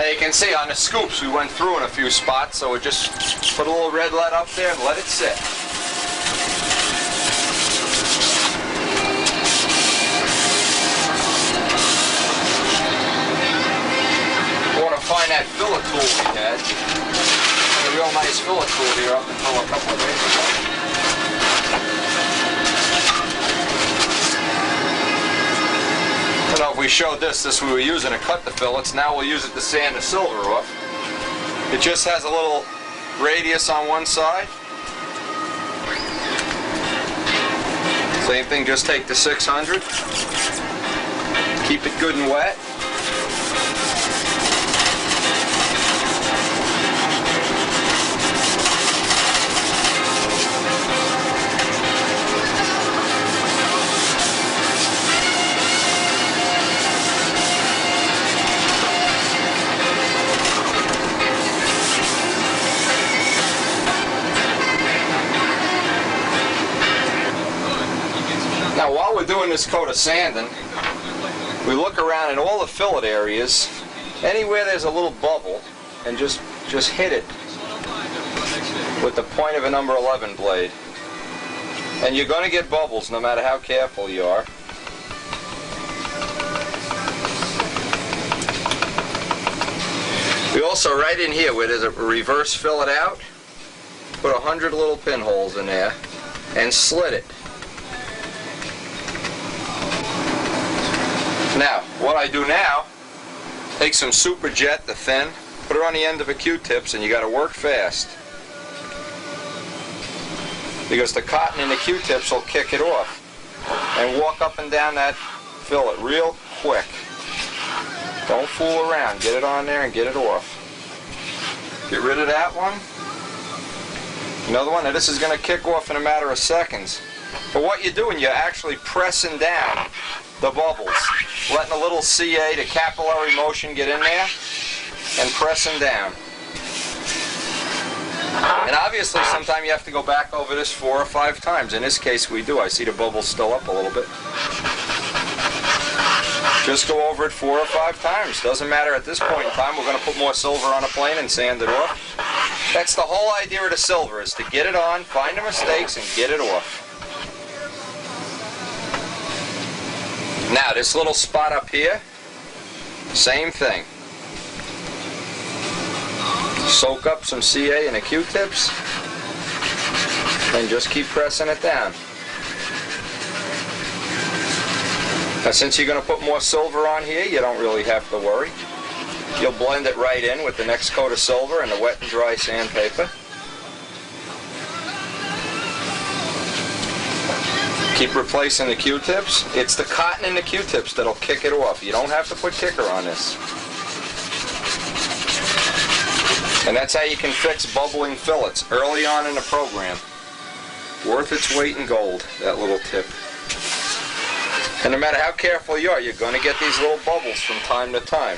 Speaker 1: You can see on the scoops we went through in a few spots, so we just put a little red lead up there and let it sit. We want to find that fillet tool we had. A real nice fillet tool here up until a couple of days ago. I don't know if we showed this we were using to cut the fillets. Now we'll use it to sand the silver off. It just has a little radius on one side. Same thing, just take the 600. Keep it good and wet. Now while we're doing this coat of sanding, we look around in all the fillet areas, anywhere there's a little bubble, and just hit it with the point of a number 11 blade. And you're going to get bubbles no matter how careful you are. We also, right in here where there's a reverse fillet out, put 100 little pinholes in there and slit it. Now, what I do now, take some Super Jet, the thin, put it on the end of a Q-tips, and you got to work fast. Because the cotton in the Q-tips will kick it off. And walk up and down that fillet real quick. Don't fool around. Get it on there and get it off. Get rid of that one. Another one. Now this is going to kick off in a matter of seconds. But what you're doing, you're actually pressing down the bubbles, letting a little CA, the capillary motion, get in there and pressing down. And obviously sometime you have to go back over this 4 or 5 times. In this case we do. I see the bubbles still up a little bit. Just go over it 4 or 5 times. Doesn't matter at this point in time. We're going to put more silver on a plane and sand it off. That's the whole idea of the silver, is to get it on, find the mistakes, and get it off. Now this little spot up here, same thing. Soak up some CA in the Q-tips and just keep pressing it down. Now since you're going to put more silver on here, you don't really have to worry. You'll blend it right in with the next coat of silver and the wet and dry sandpaper. Keep replacing the Q-tips. It's the cotton in the Q-tips that'll kick it off. You don't have to put kicker on this. And that's how you can fix bubbling fillets early on in the program. Worth its weight in gold, that little tip. And no matter how careful you are, you're going to get these little bubbles from time to time.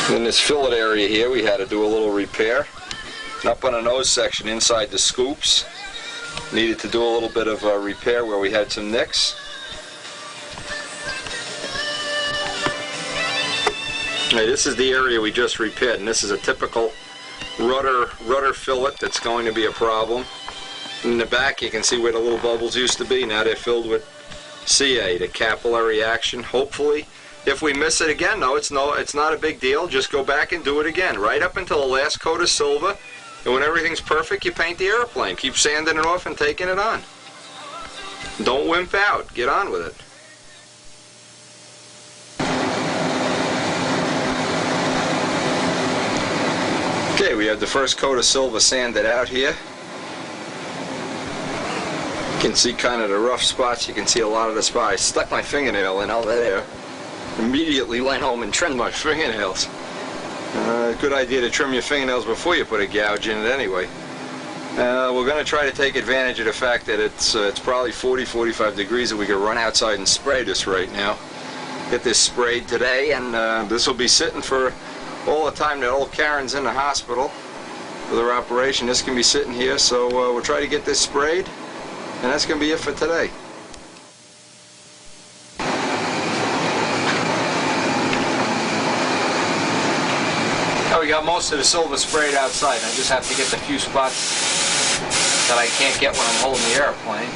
Speaker 1: In this fillet area here, we had to do a little repair. And up on the nose section inside the scoops, needed to do a little bit of a repair where we had some nicks. Hey, this is the area we just repaired, and this is a typical rudder fillet that's going to be a problem. In the back you can see where the little bubbles used to be. Now they're filled with CA, the capillary action. Hopefully If we miss it again, it's not a big deal. Just go back and do it again, right up until the last coat of silver. And when everything's perfect, you paint the airplane. Keep sanding it off and taking it on. Don't wimp out. Get on with it. Okay, we have the first coat of silver sanded out here. You can see kind of the rough spots. You can see a lot of the spots. I stuck my fingernail in over there. Immediately went home and trimmed my fingernails. Good idea to trim your fingernails before you put a gouge in it anyway. We're going to try to take advantage of the fact that it's probably 40-45 degrees that we can run outside and spray this right now. Get this sprayed today, and this will be sitting for all the time that old Karen's in the hospital with her operation. This can be sitting here, so we'll try to get this sprayed, and that's going to be it for today. Now we got most of the silver sprayed outside. I just have to get the few spots that I can't get when I'm holding the airplane.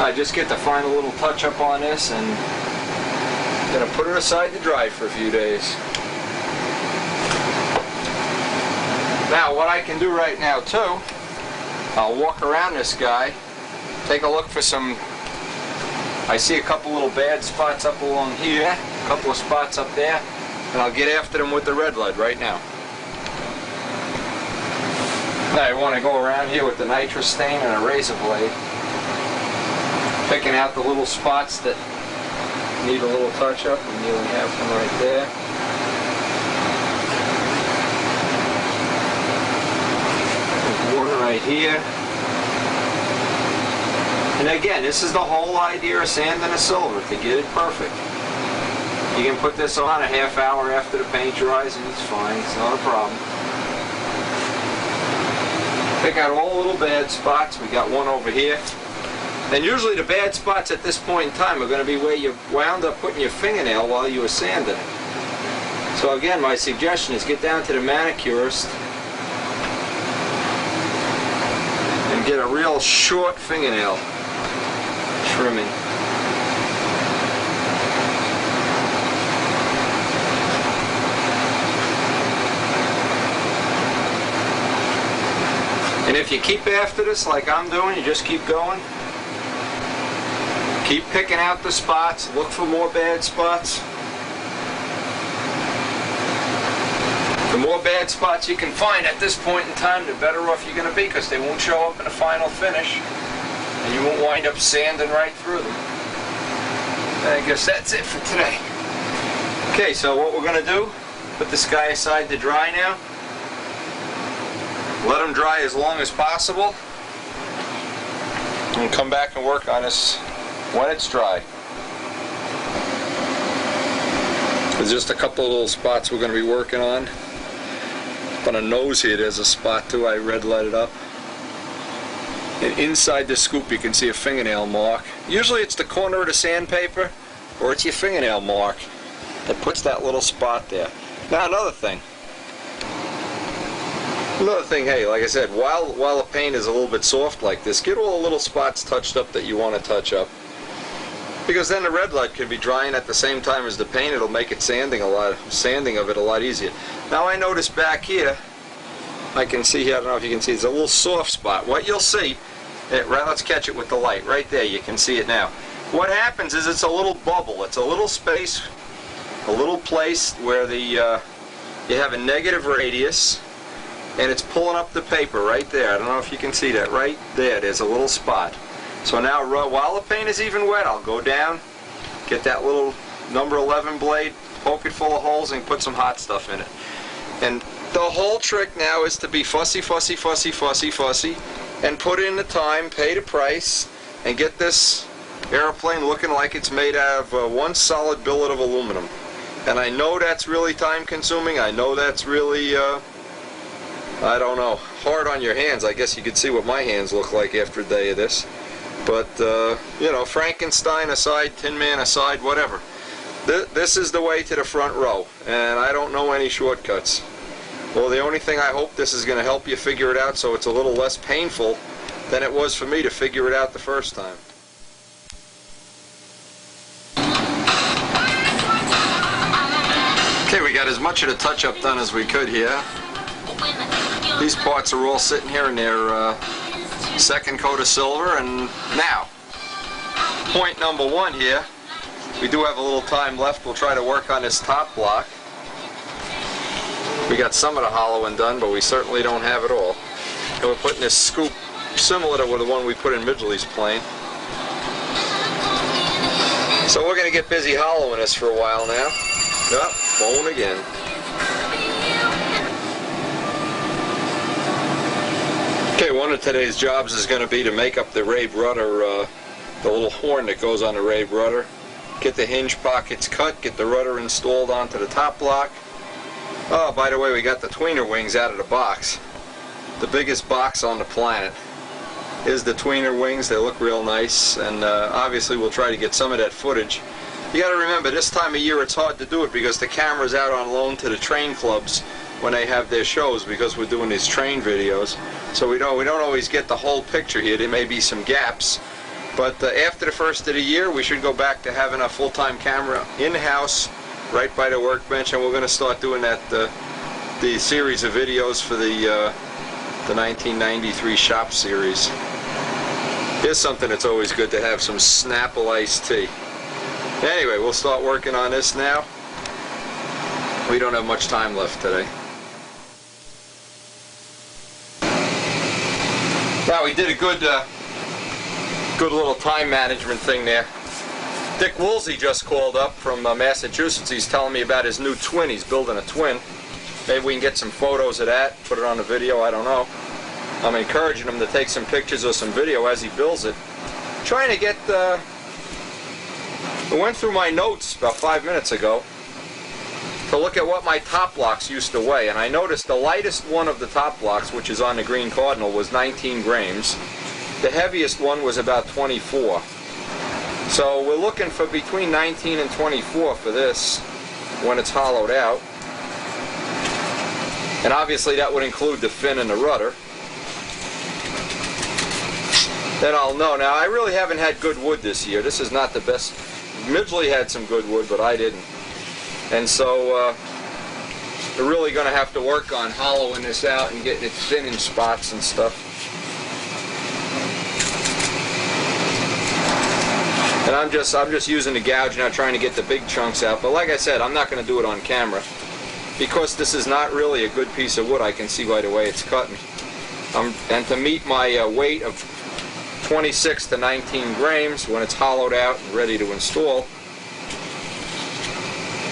Speaker 1: I just get the final little touch up on this and I'm gonna put it aside to dry for a few days. Now what I can do right now too, I'll walk around this guy, take a look for some, I see a couple little bad spots up along here, a couple of spots up there, and I'll get after them with the red lead right now. Now I want to go around here with the nitrous stain and a razor blade, picking out the little spots that need a little touch up, and you have them right there. There's one right here. And again, this is the whole idea of sanding a silver, to get it perfect. You can put this on a half hour after the paint dries and it's fine, it's not a problem. Pick out all the little bad spots. We got one over here. And usually the bad spots at this point in time are going to be where you wound up putting your fingernail while you were sanding it. So again, my suggestion is get down to the manicurist and get a real short fingernail trimming. And if you keep after this like I'm doing, you just keep going. Keep picking out the spots, look for more bad spots. The more bad spots you can find at this point in time, the better off you're going to be, because they won't show up in the final finish and you won't wind up sanding right through them. I guess that's it for today. Okay, so what we're going to do, put this guy aside to dry now. Let him dry as long as possible and come back and work on this when it's dry. There's just a couple of little spots we're going to be working on. On the nose here there's a spot too, I red lighted up. And inside the scoop you can see a fingernail mark. Usually it's the corner of the sandpaper or it's your fingernail mark that puts that little spot there. Now another thing, hey, like I said, while the paint is a little bit soft like this, get all the little spots touched up that you want to touch up. Because then the red light can be drying at the same time as the paint. It'll make it sanding of it a lot easier. Now I notice back here, I can see here, I don't know if you can see, it's a little soft spot. What you'll see, let's catch it with the light, right there, you can see it now. What happens is it's a little bubble, it's a little space, a little place where you have a negative radius, and it's pulling up the paper right there. I don't know if you can see that, right there, there's a little spot. So now while the paint is even wet, I'll go down, Get that little number 11 blade, poke it full of holes, and put some hot stuff in it. And the whole trick now is to be fussy, fussy, fussy, fussy, fussy, and put in the time, pay the price, and get this airplane looking like it's made out of one solid billet of aluminum. And I know that's really time consuming. I know that's really, I don't know, hard on your hands. I guess you could see what my hands look like after a day of this. But, you know, Frankenstein aside, Tin Man aside, whatever. This is the way to the front row, and I don't know any shortcuts. Well, the only thing I hope this is going to help you figure it out so it's a little less painful than it was for me to figure it out the first time. Okay, we got as much of the touch-up done as we could here. These parts are all sitting here in their second coat of silver, and now, point number one here, we do have a little time left. We'll try to work on this top block. We got some of the hollowing done, but we certainly don't have it all. And we're putting this scoop similar to the one we put in Midgley's plane. So we're going to get busy hollowing this for a while now. Yep, bone again. Okay, one of today's jobs is going to be to make up the Rabe rudder, the little horn that goes on the Rabe rudder. Get the hinge pockets cut, get the rudder installed onto the top block. Oh, by the way, we got the tweener wings out of the box. The biggest box on the planet is the tweener wings. They look real nice, and obviously we'll try to get some of that footage. You got to remember, this time of year it's hard to do it because the camera's out on loan to the train clubs when they have their shows, because we're doing these train videos. So we don't always get the whole picture here. There may be some gaps. But after the first of the year, we should go back to having a full-time camera in-house right by the workbench, and we're going to start doing that the series of videos for the 1993 shop series. Here's something that's always good to have, some Snapple iced tea. Anyway, we'll start working on this now. We don't have much time left today. Now, we did a good little time management thing there. Dick Woolsey just called up from Massachusetts. He's telling me about his new twin. He's building a twin. Maybe we can get some photos of that, put it on the video, I don't know. I'm encouraging him to take some pictures or some video as he builds it. Trying to get, I went through my notes about 5 minutes ago to look at what my top blocks used to weigh, and I noticed the lightest one of the top blocks, which is on the Green Cardinal, was 19 grams. The heaviest one was about 24. So we're looking for between 19 and 24 for this when it's hollowed out. And obviously that would include the fin and the rudder. Then I'll know. Now, I really haven't had good wood this year. This is not the best. Midgley had some good wood, but I didn't. And so we're really going to have to work on hollowing this out and getting it thin in spots and stuff. And I'm just using the gouge now, trying to get the big chunks out. But like I said, I'm not going to do it on camera because this is not really a good piece of wood. I can see by the way it's cutting. And to meet my weight of 26 to 19 grams when it's hollowed out and ready to install,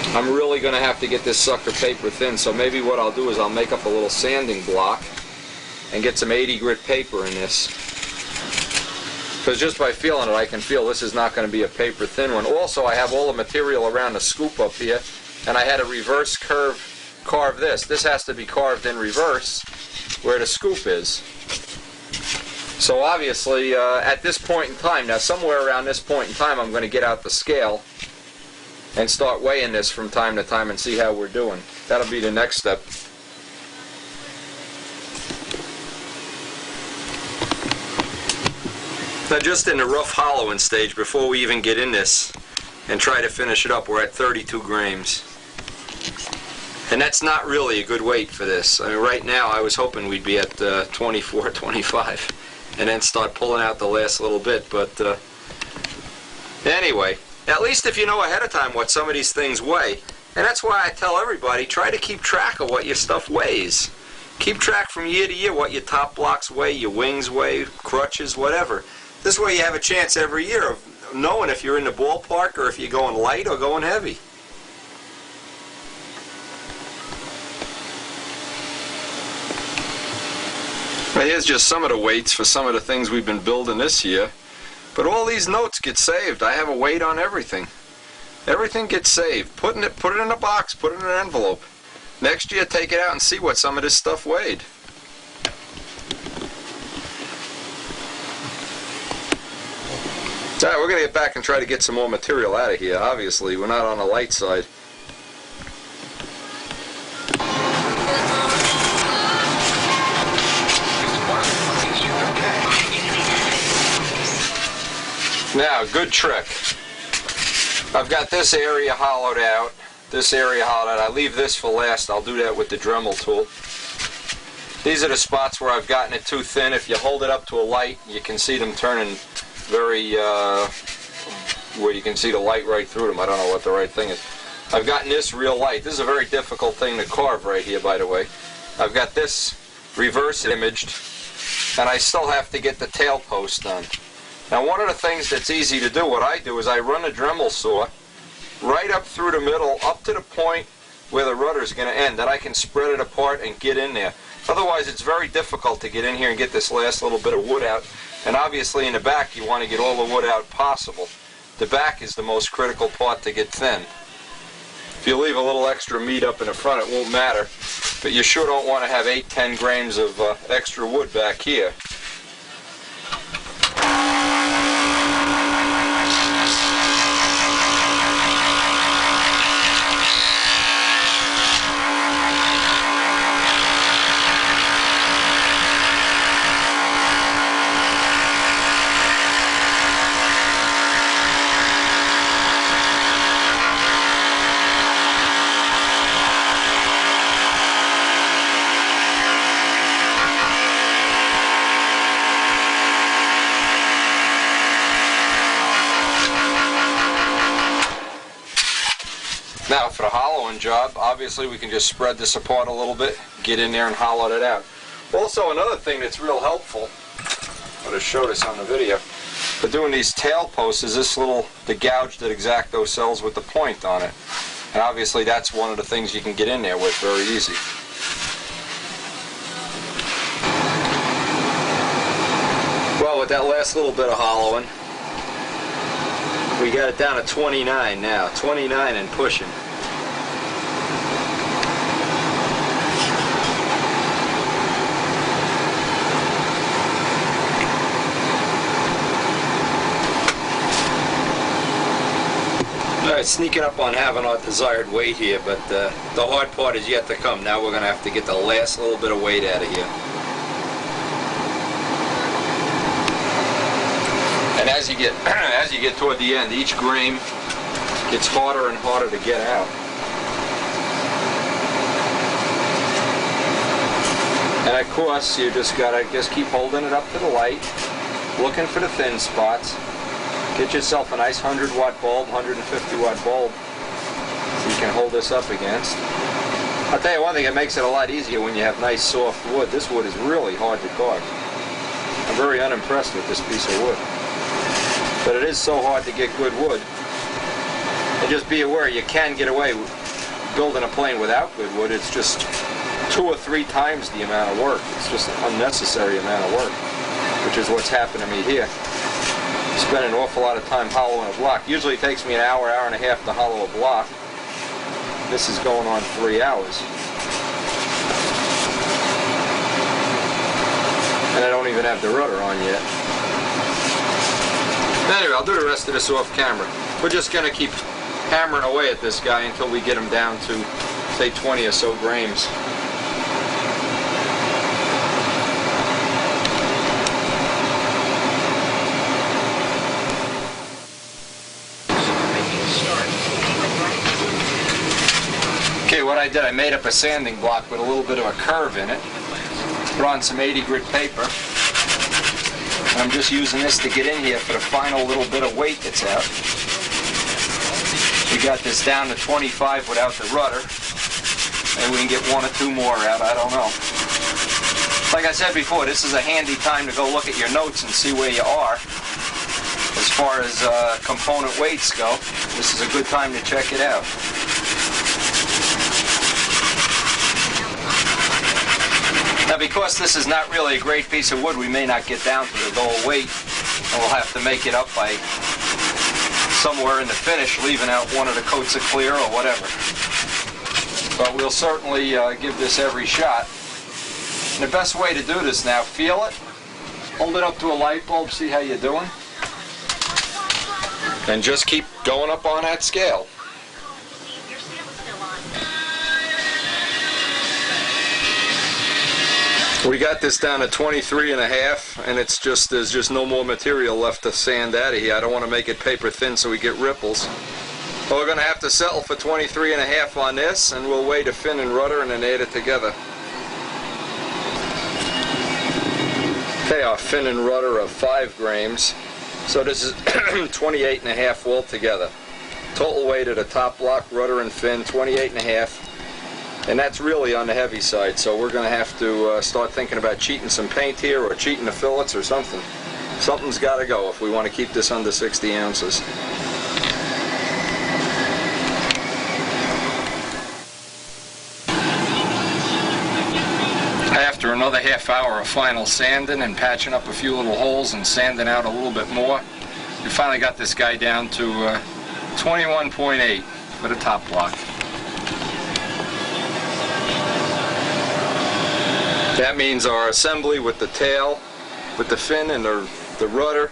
Speaker 1: I'm really going to have to get this sucker paper thin. So maybe what I'll do is I'll make up a little sanding block and get some 80 grit paper in this. Because just by feeling it, I can feel this is not going to be a paper thin one. Also, I have all the material around the scoop up here, and I had a reverse carve this. This has to be carved in reverse where the scoop is. So obviously, at this point in time, now somewhere around this point in time, I'm going to get out the scale and start weighing this from time to time and see how we're doing. That'll be the next step. Now, just in the rough hollowing stage, before we even get in this and try to finish it up, we're at 32 grams. And that's not really a good weight for this. I mean, right now, I was hoping we'd be at 24, 25, and then start pulling out the last little bit. But anyway, at least if you know ahead of time what some of these things weigh. And that's why I tell everybody, try to keep track of what your stuff weighs. Keep track from year to year what your top blocks weigh, your wings weigh, crutches, whatever. This way you have a chance every year knowing if you're in the ballpark or if you're going light or going heavy. Well, here's just some of the weights for some of the things we've been building this year. But all these notes get saved. I have a weight on everything. Everything gets saved. Put it in a box, put it in an envelope. Next year, take it out and see what some of this stuff weighed. All right, we're going to get back and try to get some more material out of here. Obviously, we're not on the light side. Now, good trick. I've got this area hollowed out. I leave this for last. I'll do that with the Dremel tool. These are the spots where I've gotten it too thin. If you hold it up to a light, you can see them turning very, where you can see the light right through them. I don't know what the right thing is. I've gotten this real light. This is a very difficult thing to carve right here, by the way. I've got this reverse imaged, and I still have to get the tail post done. Now, one of the things that's easy to do, what I do is I run a Dremel saw right up through the middle, up to the point where the rudder is going to end. Then I can spread it apart and get in there. Otherwise, it's very difficult to get in here and get this last little bit of wood out. And obviously, in the back, you want to get all the wood out possible. The back is the most critical part to get thin. If you leave a little extra meat up in the front, it won't matter. But you sure don't want to have 8-10 grams of extra wood back here. Now for the hollowing job, obviously we can just spread this apart a little bit, get in there and hollow it out. Also, another thing that's real helpful, I'll just show this on the video, for doing these tail posts is this the gouge that X-Acto sells with the point on it. And obviously that's one of the things you can get in there with very easy. Well, with that last little bit of hollowing, we got it down to 29 now, 29 and pushing. Alright, sneaking up on having our desired weight here, but the hard part is yet to come. Now we're going to have to get the last little bit of weight out of here. And as you get toward the end, each grain gets harder and harder to get out. And of course, you just gotta keep holding it up to the light, looking for the thin spots. Get yourself a nice 100-watt bulb, 150-watt bulb, so you can hold this up against. I'll tell you one thing, it makes it a lot easier when you have nice soft wood. This wood is really hard to carve. I'm very unimpressed with this piece of wood. But it is so hard to get good wood. And just be aware, you can get away with building a plane without good wood. It's just 2 or 3 times the amount of work. It's just an unnecessary amount of work, which is what's happened to me here. I spend an awful lot of time hollowing a block. Usually it takes me an hour, hour and a half to hollow a block. This is going on 3 hours. And I don't even have the rudder on yet. Anyway, I'll do the rest of this off camera. We're just going to keep hammering away at this guy until we get him down to, say, 20 or so grams. Okay, what I did, I made up a sanding block with a little bit of a curve in it. Put on some 80 grit paper. And I'm just using this to get in here for the final little bit of weight that's out. We got this down to 25 without the rudder. Maybe we can get 1 or 2 more out, I don't know. Like I said before, this is a handy time to go look at your notes and see where you are. as far as component weights go, this is a good time to check it out. Now, because this is not really a great piece of wood, we may not get down to the goal weight, and we'll have to make it up by somewhere in the finish, leaving out one of the coats of clear or whatever. But we'll certainly give this every shot. And the best way to do this now, feel it, hold it up to a light bulb, see how you're doing, and just keep going up on that scale. We got this down to 23.5, and it's just, there's just no more material left to sand out of here. I don't want to make it paper thin so we get ripples. But we're going to have to settle for 23.5 on this, and we'll weigh the fin and rudder and then add it together. Okay, our fin and rudder of 5 grams. So this is 28.5 altogether. Total weight of the top block, rudder and fin, 28.5. And that's really on the heavy side, so we're going to have to start thinking about cheating some paint here or cheating the fillets or something. Something's got to go if we want to keep this under 60 ounces. After another half hour of final sanding and patching up a few little holes and sanding out a little bit more, we finally got this guy down to 21.8 for the top block. That means our assembly with the tail, with the fin and the rudder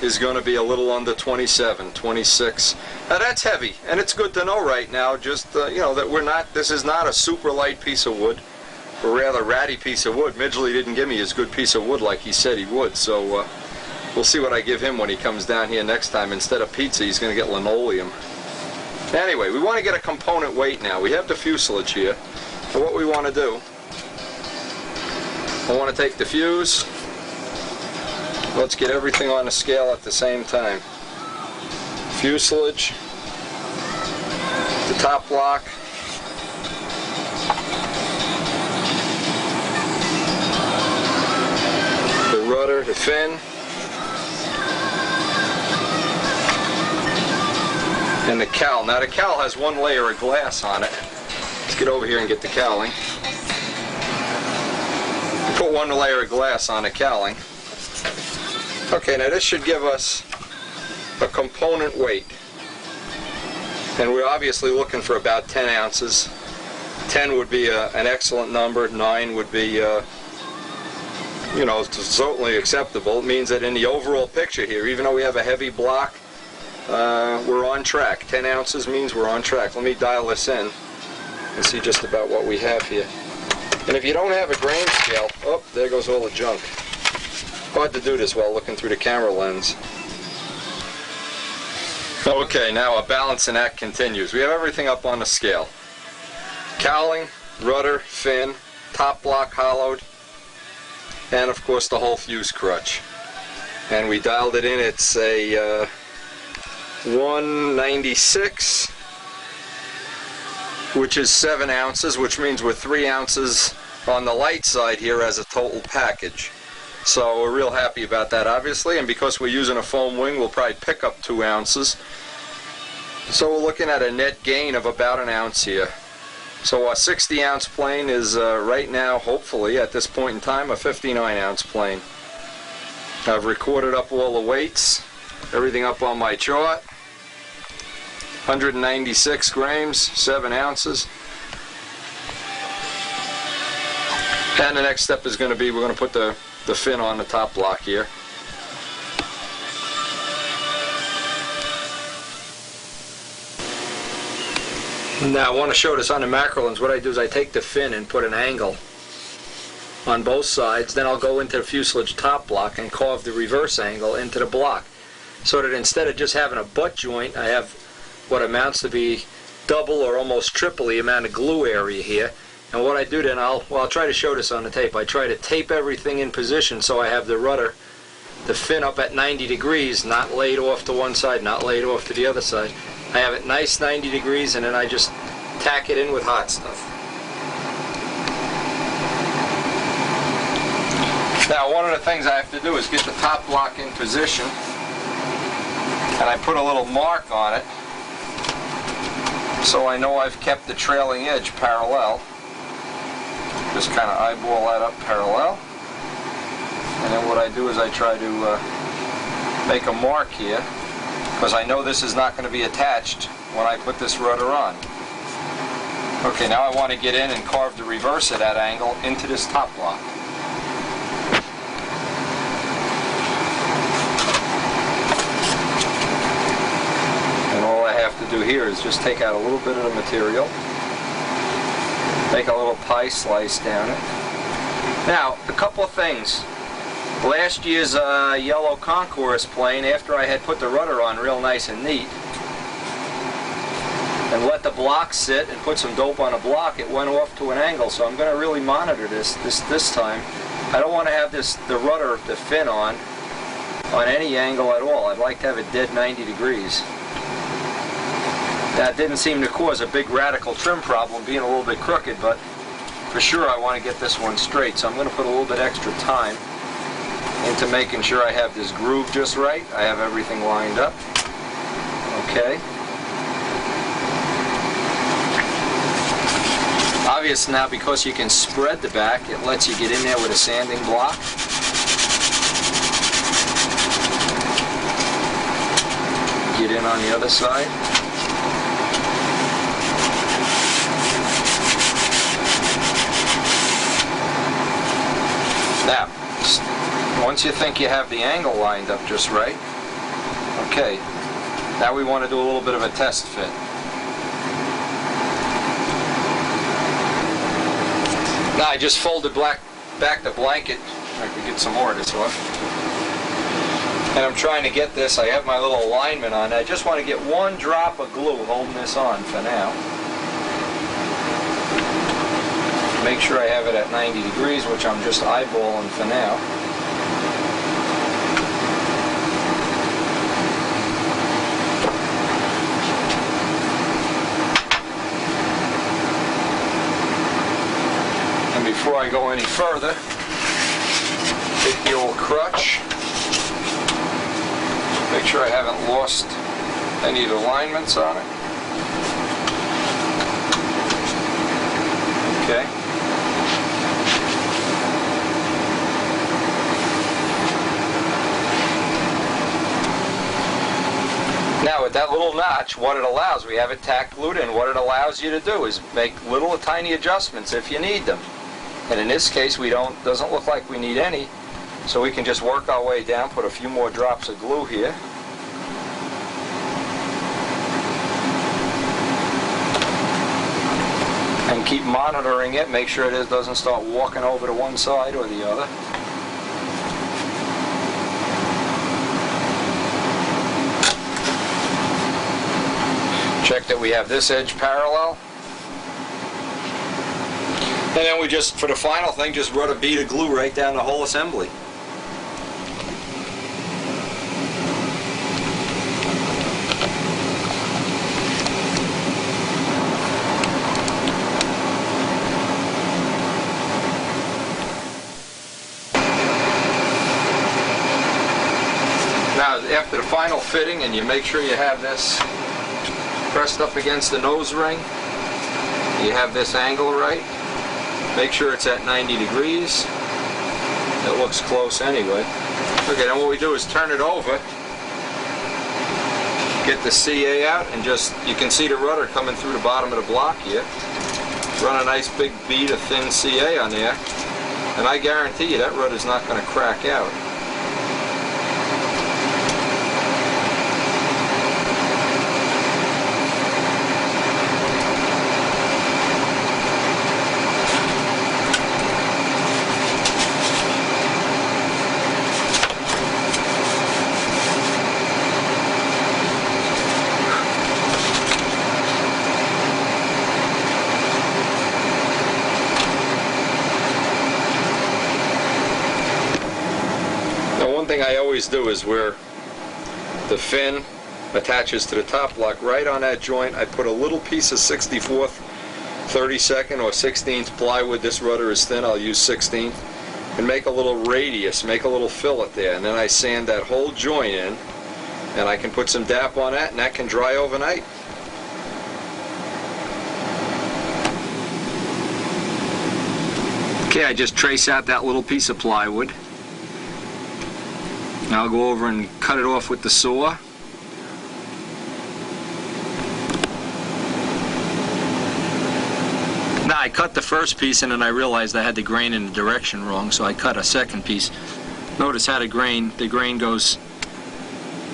Speaker 1: is going to be a little under 27, 26. Now that's heavy, and it's good to know right now, just you know, that this is not a super light piece of wood, but rather ratty piece of wood. Midgley didn't give me his good piece of wood like he said he would, so we'll see what I give him when he comes down here next time. Instead of pizza, he's going to get linoleum. Anyway, we want to get a component weight now. We have the fuselage here, and what we want to do, I want to take the fuse. Let's get everything on the scale at the same time. Fuselage, the top block, the rudder, the fin, and the cowl. Now the cowl has one layer of glass on it. Let's get over here and get the cowling. Put one layer of glass on the cowling. Okay, now this should give us a component weight. And we're obviously looking for about 10 ounces. 10 would be an excellent number. 9 would be, you know, certainly acceptable. It means that in the overall picture here, even though we have a heavy block, we're on track. 10 ounces means we're on track. Let me dial this in and see just about what we have here. And if you don't have a grain scale, oh, there goes all the junk. Hard to do this while looking through the camera lens. Okay, now our balancing act continues. We have everything up on the scale. Cowling, rudder, fin, top block hollowed, and of course the whole fuse crutch. And we dialed it in. It's a 196, which is 7 ounces, which means we're 3 ounces on the light side here as a total package. So we're real happy about that, obviously, and because we're using a foam wing, we'll probably pick up 2 ounces. So we're looking at a net gain of about 1 ounce here. So our 60 ounce plane is right now, hopefully, at this point in time, a 59 ounce plane. I've recorded up all the weights, everything up on my chart. 196 grams, 7 ounces. And the next step is going to be, we're going to put the fin on the top block here. Now I want to show this on the macro lens. What I do is I take the fin and put an angle on both sides, then I'll go into the fuselage top block and carve the reverse angle into the block, so that instead of just having a butt joint, I have what amounts to be double or almost triple the amount of glue area here. And what I do then, I'll try to show this on the tape. I try to tape everything in position so I have the rudder, the fin up at 90 degrees, not laid off to one side, not laid off to the other side. I have it nice 90 degrees, and then I just tack it in with hot stuff. Now one of the things I have to do is get the top block in position. And I put a little mark on it so I know I've kept the trailing edge parallel. Just kind of eyeball that up parallel. And then what I do is I try to make a mark here, because I know this is not going to be attached when I put this rudder on. Okay, now I want to get in and carve the reverse at that angle into this top block. And all I have to do here is just take out a little bit of the material, make a little pie slice down it. Now, a couple of things. Last year's yellow Concourse plane, after I had put the rudder on real nice and neat, and let the block sit and put some dope on a block, it went off to an angle. So I'm going to really monitor this time. I don't want to have the rudder, the fin on any angle at all. I'd like to have it dead 90 degrees. That didn't seem to cause a big radical trim problem, being a little bit crooked, but for sure I want to get this one straight. So I'm going to put a little bit extra time into making sure I have this groove just right. I have everything lined up. Okay. Obvious now, because you can spread the back, it lets you get in there with a sanding block. Get in on the other side. Now, once you think you have the angle lined up just right, okay, now we want to do a little bit of a test fit. Now I just folded back the blanket. I could get some more of this off. And I'm trying to get this. I have my little alignment on. I just want to get one drop of glue holding this on for now. Make sure I have it at 90 degrees, which I'm just eyeballing for now. Before I go any further, take the old crutch, make sure I haven't lost any of the alignments on it. Okay. Now with that little notch, what it allows, we have it tack glued in, what it allows you to do is make little tiny adjustments if you need them. And in this case, doesn't look like we need any, so we can just work our way down, put a few more drops of glue here. And keep monitoring it, make sure it doesn't start walking over to one side or the other. Check that we have this edge parallel. And then we just, for the final thing, just run a bead of glue right down the whole assembly. Now, after the final fitting, and you make sure you have this pressed up against the nose ring, you have this angle right. Make sure it's at 90 degrees. It looks close anyway. Okay, then what we do is turn it over, get the CA out, and just, you can see the rudder coming through the bottom of the block here. Run a nice big bead of thin CA on there, and I guarantee you that rudder's not going to crack out. Thing I always do is where the fin attaches to the top block, right on that joint, I put a little piece of 64th, 32nd, or 16th plywood. This rudder is thin, I'll use 16th, and make a little radius, make a little fillet there, and then I sand that whole joint in, and I can put some DAP on that, and that can dry overnight. Okay, I just trace out that little piece of plywood. Now I'll go over and cut it off with the saw. Now I cut the first piece and then I realized I had the grain in the direction wrong, so I cut a second piece. Notice how the grain goes,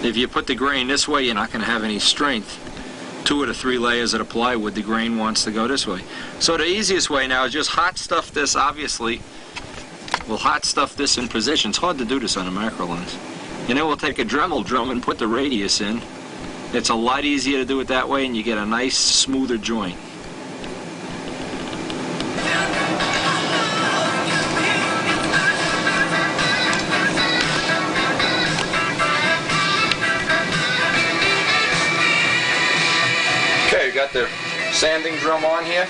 Speaker 1: if you put the grain this way, you're not going to have any strength. 2 of the 3 layers of the plywood, the grain wants to go this way. So the easiest way now is just hot stuff this, obviously. We'll hot stuff this in position. It's hard to do this on a macro lens. And then we'll take a Dremel drum and put the radius in. It's a lot easier to do it that way, and you get a nice, smoother joint. Okay, got the sanding drum on here.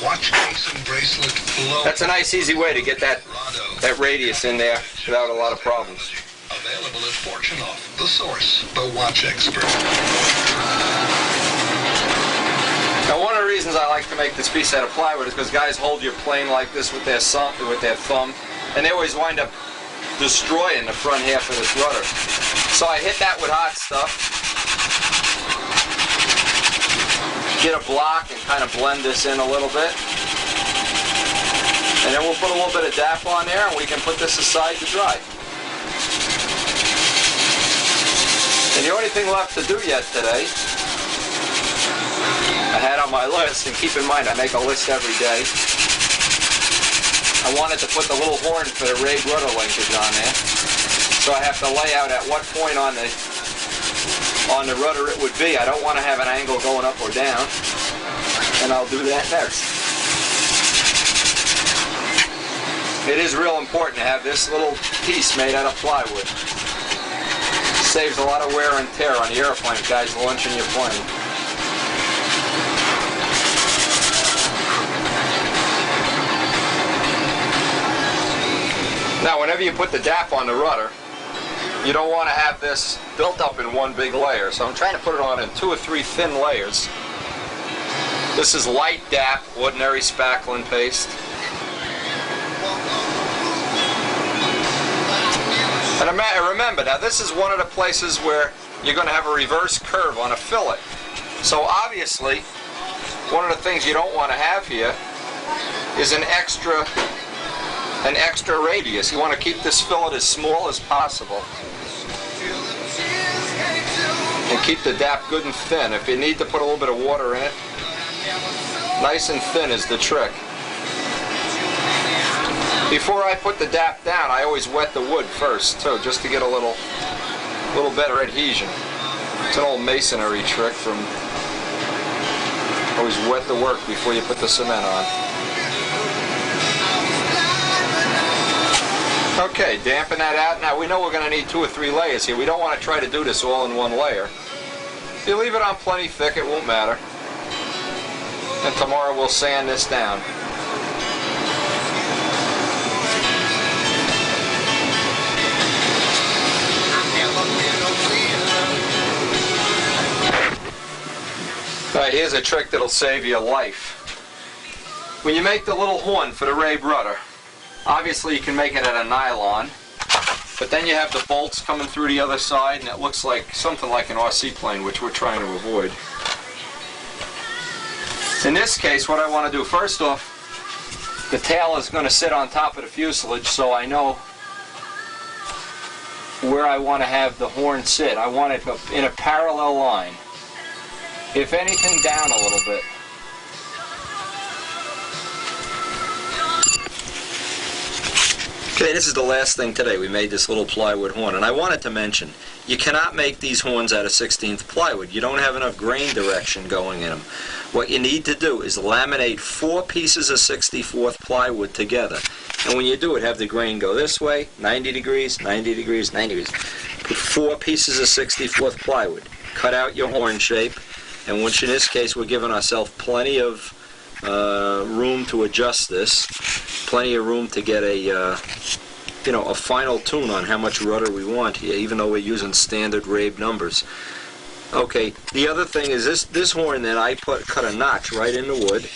Speaker 2: Watch case and bracelet flow.
Speaker 1: That's a nice, easy way to get that radius in there without a lot of problems.
Speaker 2: Available at Fortunoff, the source, the watch expert.
Speaker 1: Now, one of the reasons I like to make this piece out of plywood is because guys hold your plane like this with their thumb, and they always wind up destroying the front half of this rudder. So I hit that with hot stuff. Get a block and kind of blend this in a little bit. And then we'll put a little bit of DAP on there and we can put this aside to dry. And the only thing left to do yet today, I had on my list, and keep in mind I make a list every day. I wanted to put the little horn for the Ray rudder linkage on there. So I have to lay out at what point on the rudder it would be. I don't want to have an angle going up or down, and I'll do that next. It is real important to have this little piece made out of plywood. Saves a lot of wear and tear on the airplane, guys launching your plane. Now, whenever you put the DAP on the rudder, you don't want to have this built up in one big layer, so I'm trying to put it on in 2 or 3 thin layers. This is light DAP, ordinary spackling paste. And remember, now this is one of the places where you're going to have a reverse curve on a fillet. So obviously, one of the things you don't want to have here is an extra radius. You want to keep this fillet as small as possible. And keep the DAP good and thin. If you need to put a little bit of water in it, nice and thin is the trick. Before I put the DAP down, I always wet the wood first too, just to get a little better adhesion. It's an old masonry trick from always wet the work before you put the cement on. Okay, dampen that out. Now we know we're going to need 2 or 3 layers here. We don't want to try to do this all in one layer. If you leave it on plenty thick, it won't matter. And tomorrow we'll sand this down. Alright, here's a trick that'll save you a life. When you make the little horn for the Rabe rudder, obviously you can make it out of nylon, but then you have the bolts coming through the other side and it looks like something like an RC plane, which we're trying to avoid. In this case, what I want to do, first off, the tail is going to sit on top of the fuselage, so I know where I want to have the horn sit. I want it in a parallel line. If anything, down a little bit. Okay, this is the last thing today. We made this little plywood horn, and I wanted to mention, you cannot make these horns out of 16th plywood. You don't have enough grain direction going in them. What you need to do is laminate 4 pieces of 64th plywood together. And when you do it, have the grain go this way, 90 degrees, 90 degrees, 90 degrees. Put 4 pieces of 64th plywood. Cut out your horn shape, and which in this case we're giving ourselves plenty of room to adjust this, plenty of room to get a a final tune on how much rudder we want here, even though we're using standard Rabe numbers. Okay, the other thing is this horn that I cut a notch right in the wood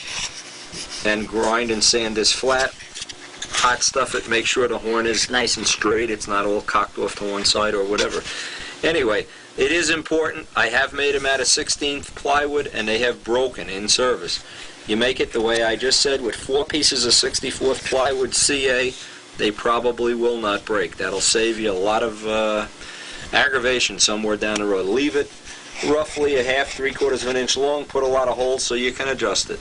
Speaker 1: and grind and sand this flat, hot stuff it, make sure the horn is nice and straight, it's not all cocked off to one side or whatever. Anyway, it is important. I have made them out of 16th plywood and they have broken in service. You make it the way I just said with 4 pieces of 64th plywood CA, they probably will not break. That'll save you a lot of aggravation somewhere down the road. Leave it roughly a half, 3/4 of an inch long, put a lot of holes so you can adjust it.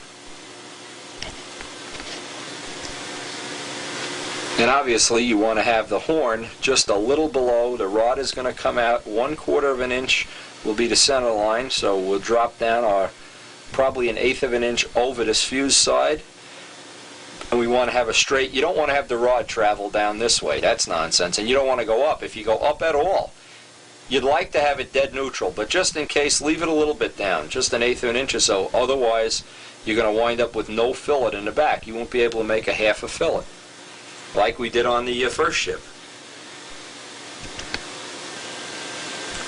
Speaker 1: And obviously you want to have the horn just a little below. The rod is going to come out 1/4 of an inch will be the center line, so we'll drop down probably 1/8 of an inch over this fuse side. And we want to have a straight, you don't want to have the rod travel down this way, that's nonsense. And you don't want to go up. If you go up at all, you'd like to have it dead neutral, but just in case, leave it a little bit down, just 1/8 of an inch or so. Otherwise, you're going to wind up with no fillet in the back. You won't be able to make a half a fillet, like we did on the first ship.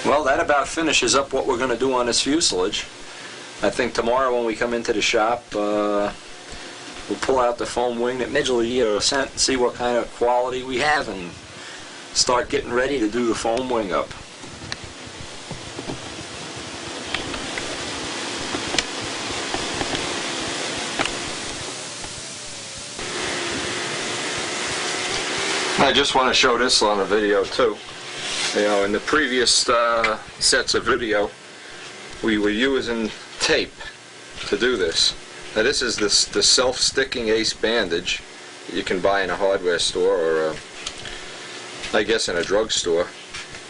Speaker 1: Well, that about finishes up what we're going to do on this fuselage. I think tomorrow when we come into the shop, we'll pull out the foam wing that Midge will sent and see what kind of quality we have and start getting ready to do the foam wing up. I just want to show this on a video too. In the previous sets of video, we were using tape to do this. Now this is the self-sticking Ace bandage that you can buy in a hardware store or I guess in a drugstore.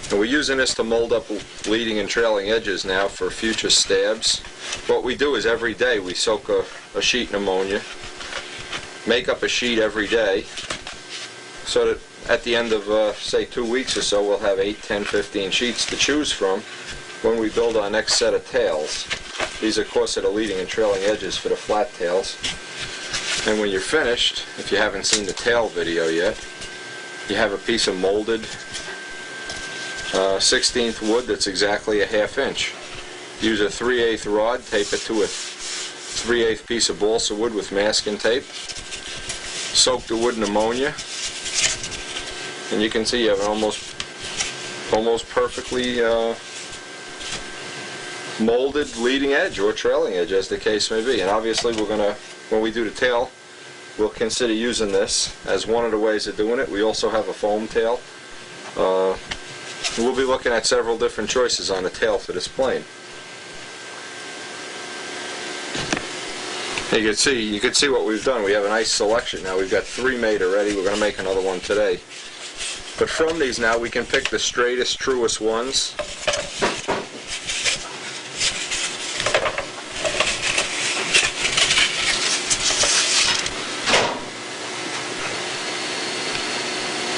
Speaker 1: And we're using this to mold up leading and trailing edges now for future stabs. What we do is every day we soak a sheet in ammonia, make up a sheet every day, so that at the end of say 2 weeks or so we'll have 8, 10, 15 sheets to choose from when we build our next set of tails. These of course are the leading and trailing edges for the flat tails. And when you're finished, if you haven't seen the tail video yet, you have a piece of molded 16th wood that's exactly a 1/2 inch. Use a 3/8 rod, tape it to a 3/8 piece of balsa wood with masking tape. Soak the wood in ammonia, and you can see you have an almost perfectly molded leading edge or trailing edge, as the case may be. And obviously we're going to, when we do the tail, we'll consider using this as one of the ways of doing it. We also have a foam tail. We'll be looking at several different choices on the tail for this plane. You can see what we've done. We have a nice selection now. We've got 3 made already. We're going to make another one today. But from these now we can pick the straightest, truest ones.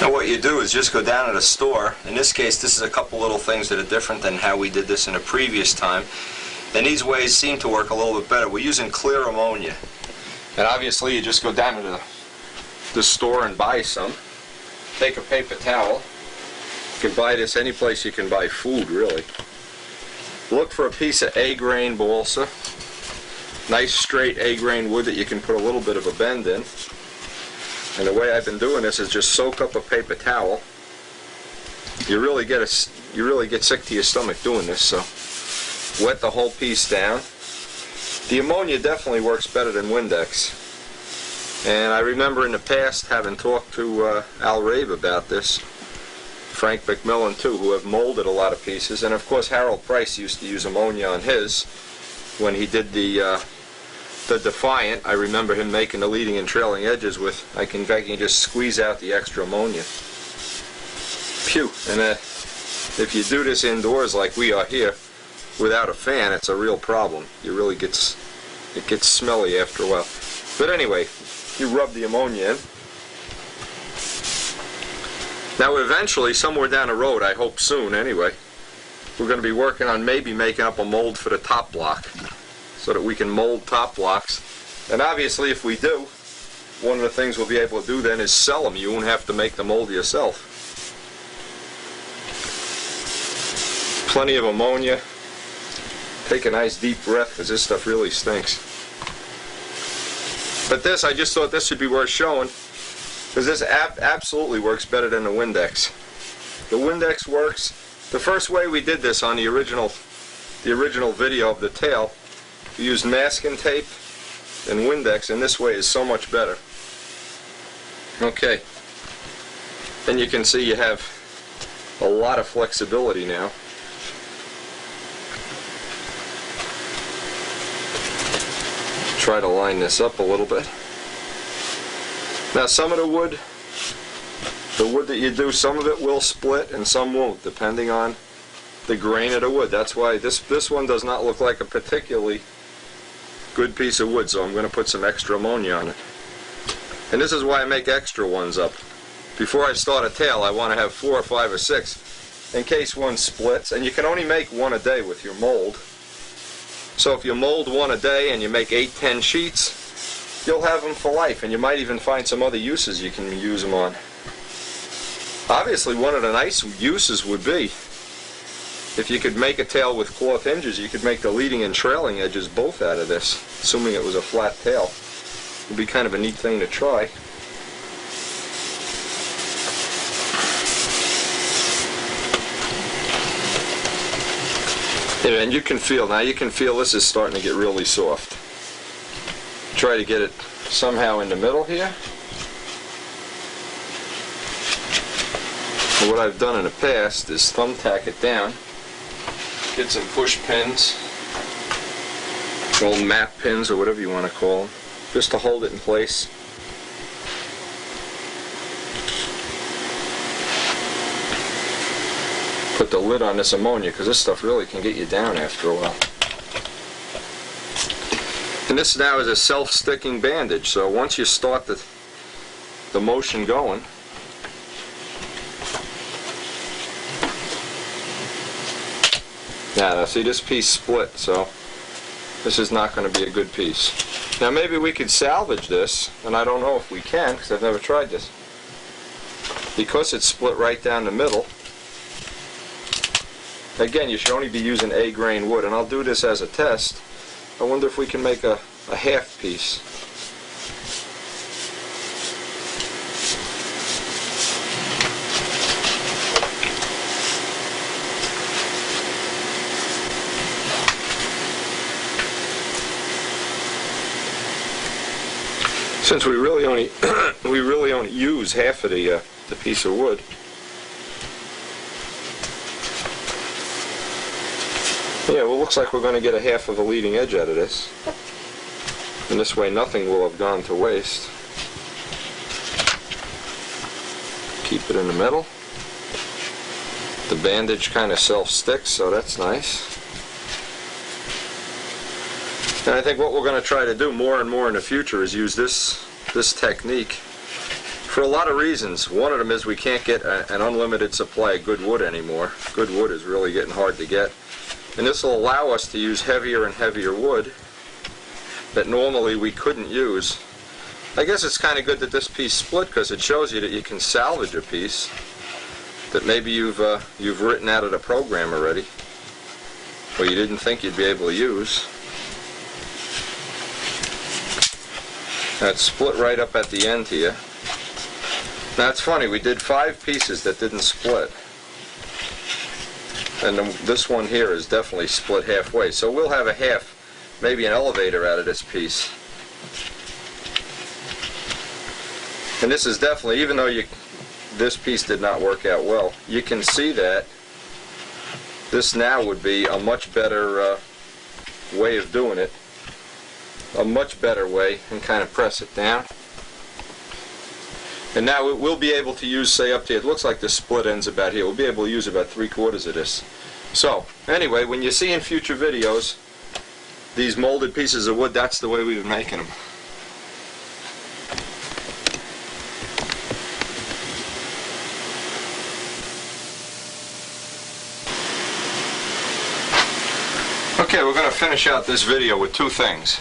Speaker 1: Now what you do is just go down to the store. In this case, this is a couple little things that are different than how we did this in a previous time. And these ways seem to work a little bit better. We're using clear ammonia. And obviously you just go down to the store and buy some. Take a paper towel. You can buy this any place you can buy food, really. Look for a piece of A-grain balsa. nice straight A-grain wood that you can put a little bit of a bend in. And the way I've been doing this is just soak up a paper towel. You really get sick to your stomach doing this, so wet the whole piece down. The ammonia definitely works better than Windex. And I remember in the past having talked to Al Rabe about this, Frank McMillan too, who have molded a lot of pieces, and of course Harold Price used to use ammonia on his when he did the Defiant. I remember him making the leading and trailing edges with, I can just squeeze out the extra ammonia. Phew! And if you do this indoors like we are here, without a fan, it's a real problem. It gets smelly after a while. But anyway, you rub the ammonia in. Now eventually, somewhere down the road, I hope soon anyway, we're going to be working on maybe making up a mold for the top block so that we can mold top blocks. And obviously if we do, one of the things we'll be able to do then is sell them. You won't have to make the mold yourself. Plenty of ammonia. Take a nice deep breath because this stuff really stinks. But this, I just thought this should be worth showing because this absolutely works better than the Windex. The Windex works. The first way we did this on the original video of the tail, we used masking tape and Windex, and this way is so much better. Okay. And you can see you have a lot of flexibility now. Try to line this up a little bit. Now some of the wood that you do, some of it will split and some won't, depending on the grain of the wood. That's why this one does not look like a particularly good piece of wood, so I'm going to put some extra ammonia on it. And this is why I make extra ones up. Before I start a tail, I want to have 4 or 5 or 6 in case one splits, and you can only make one a day with your mold. So if you mold one a day and you make 8-10 sheets, you'll have them for life, and you might even find some other uses you can use them on. Obviously, one of the nice uses would be, if you could make a tail with cloth hinges, you could make the leading and trailing edges both out of this, assuming it was a flat tail. It would be kind of a neat thing to try. And you can feel this is starting to get really soft. Try to get it somehow in the middle here. And what I've done in the past is thumbtack it down, get some push pins, old map pins or whatever you want to call them, just to hold it in place. Put the lid on this ammonia because this stuff really can get you down after a while. And this now is a self-sticking bandage, so once you start the motion going, now see, this piece split, so this is not going to be a good piece. Now maybe we could salvage this, and I don't know if we can because I've never tried this. Because it's split right down the middle, again, you should only be using A-grain wood, and I'll do this as a test. I wonder if we can make a half piece. Since we really only use half of the piece of wood. Yeah, well, it looks like we're going to get a half of a leading edge out of this. And this way nothing will have gone to waste. Keep it in the middle. The bandage kind of self-sticks, so that's nice. And I think what we're going to try to do more and more in the future is use this technique for a lot of reasons. One of them is we can't get an unlimited supply of good wood anymore. Good wood is really getting hard to get. And this will allow us to use heavier and heavier wood that normally we couldn't use. I guess it's kind of good that this piece split because it shows you that you can salvage a piece that maybe you've written out of the program already, or you didn't think you'd be able to use. That's split right up at the end here. Now it's funny, we did 5 pieces that didn't split. And this one here is definitely split halfway. So we'll have a half, maybe an elevator out of this piece. And this is definitely, even though this piece did not work out well, you can see that this now would be a much better way of doing it. A much better way, and kind of press it down. And now we'll be able to use, say up to, it looks like the split ends about here, we'll be able to use about 3/4 of this. So, anyway, when you see in future videos these molded pieces of wood, that's the way we've been making them. Okay, we're going to finish out this video with 2 things.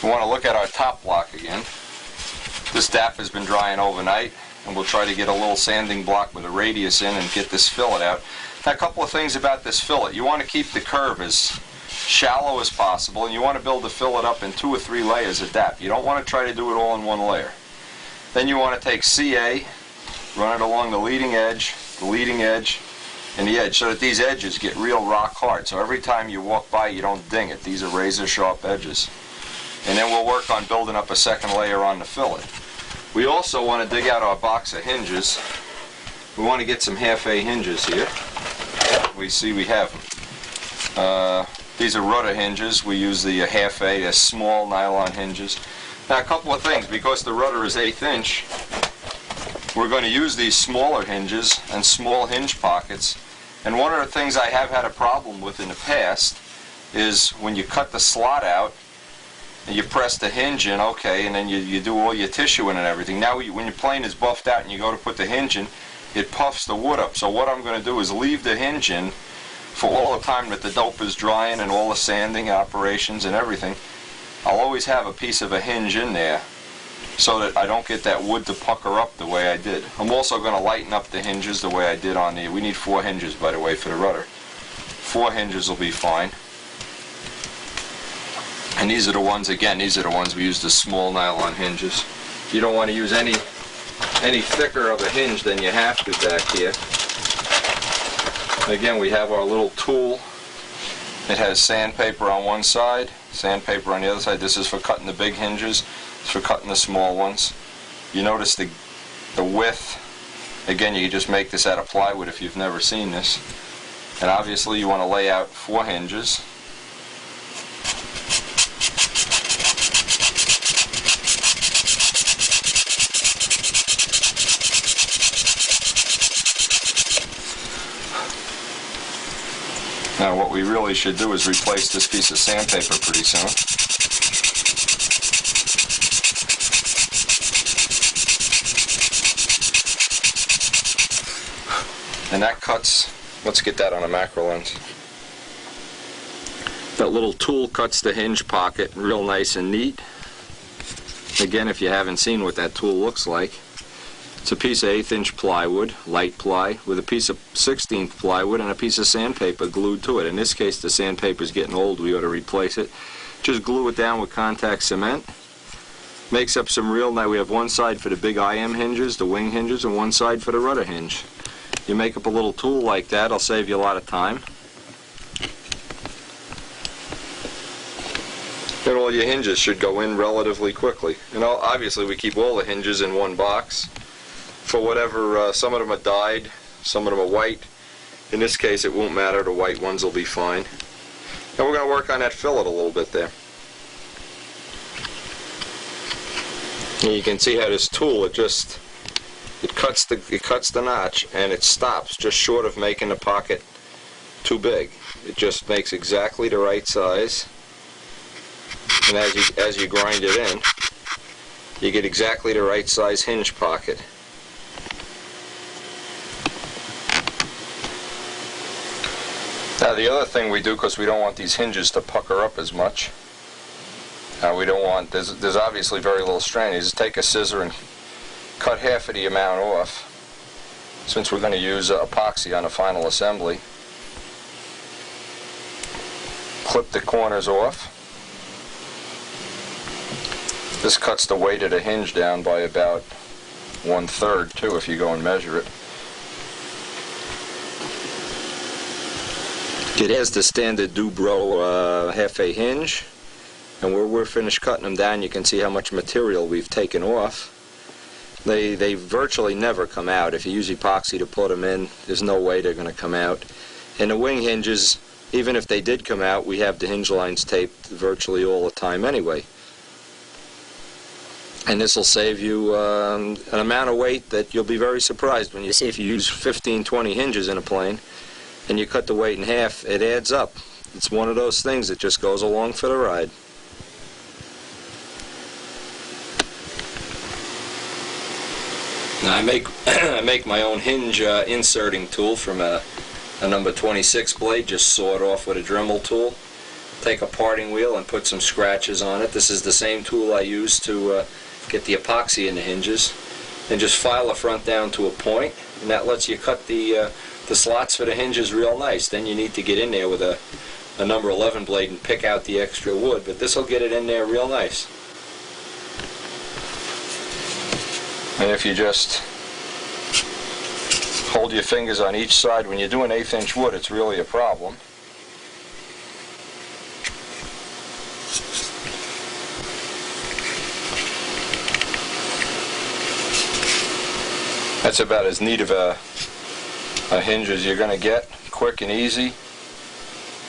Speaker 1: We want to look at our top block again. This DAP has been drying overnight, and we'll try to get a little sanding block with a radius in and get this fillet out. Now, a couple of things about this fillet. You want to keep the curve as shallow as possible, and you want to build the fillet up in 2 or 3 layers of DAP. You don't want to try to do it all in one layer. Then you want to take CA, run it along the leading edge, and the edge, so that these edges get real rock hard. So every time you walk by, you don't ding it. These are razor sharp edges. And then we'll work on building up a second layer on the fillet. We also want to dig out our box of hinges. We want to get some half-A hinges here. We see we have them. These are rudder hinges. We use the half-A, they're small nylon hinges. Now, a couple of things. Because the rudder is 1/8 inch, we're going to use these smaller hinges and small hinge pockets. And one of the things I have had a problem with in the past is when you cut the slot out, and you press the hinge in, okay, and then you do all your tissue in and everything. Now when your plane is buffed out and you go to put the hinge in, it puffs the wood up. So what I'm going to do is leave the hinge in for all the time that the dope is drying and all the sanding operations and everything. I'll always have a piece of a hinge in there so that I don't get that wood to pucker up the way I did. I'm also going to lighten up the hinges the way I did on the, we need 4 hinges by the way for the rudder. 4 hinges will be fine. And these are the ones, again, these are the ones we use, the small nylon hinges. You don't want to use any thicker of a hinge than you have to back here. Again, we have our little tool. It has sandpaper on one side, sandpaper on the other side. This is for cutting the big hinges. It's for cutting the small ones. You notice the width. Again, you can just make this out of plywood if you've never seen this. And obviously you want to lay out 4 hinges. Now what we really should do is replace this piece of sandpaper pretty soon. And that cuts, let's get that on a macro lens. That little tool cuts the hinge pocket real nice and neat. Again, if you haven't seen what that tool looks like, it's a piece of 1/8 inch plywood, light ply, with a piece of 1/16 plywood and a piece of sandpaper glued to it. In this case, the sandpaper is getting old. We ought to replace it. Just glue it down with contact cement. Makes up some real nice. We have one side for the big IM hinges, the wing hinges, and one side for the rudder hinge. You make up a little tool like that. It'll save you a lot of time. And all your hinges should go in relatively quickly. And obviously, we keep all the hinges in one box. For whatever, some of them are dyed, some of them are white. In this case, it won't matter. The white ones will be fine. And we're going to work on that fillet a little bit there. And you can see how this tool, it cuts the notch, and it stops just short of making the pocket too big. It just makes exactly the right size. And as you grind it in, you get exactly the right size hinge pocket. Now the other thing we do, because we don't want these hinges to pucker up as much, we don't want, there's obviously very little strain, is take a scissor and cut half of the amount off, since we're going to use epoxy on the final assembly. Clip the corners off. This cuts the weight of the hinge down by about 1/3 too if you go and measure it. It has the standard Dubro half-A hinge, and where we're finished cutting them down, you can see how much material we've taken off. They virtually never come out. If you use epoxy to put them in, there's no way they're going to come out. And the wing hinges, even if they did come out, we have the hinge lines taped virtually all the time anyway. And this will save you an amount of weight that you'll be very surprised when you see if you use 15, 20 hinges in a plane and you cut the weight in half, it adds up. It's one of those things that just goes along for the ride. Now I make my own hinge inserting tool from a number 26 blade. Just saw it off with a Dremel tool. Take a parting wheel and put some scratches on it. This is the same tool I use to get the epoxy in the hinges. And just file the front down to a point, and that lets you cut the slots for the hinges real nice. Then you need to get in there with a number 11 blade and pick out the extra wood, but this will get it in there real nice. And if you just hold your fingers on each side, when you're doing 1/8 inch wood, it's really a problem. That's about as neat of a hinge as you're going to get. Quick and easy,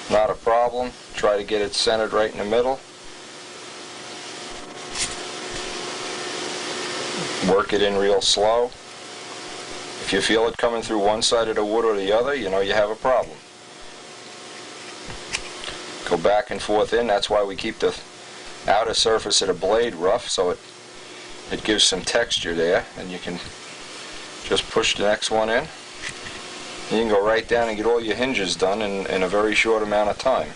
Speaker 1: not a problem. Try to get it centered right in the middle. Work it in real slow. If you feel it coming through one side of the wood or the other, you know you have a problem. Go back and forth in. That's why we keep the outer surface of the blade rough, so it gives some texture there, and you can just push the next one in. You can go right down and get all your hinges done in a very short amount of time.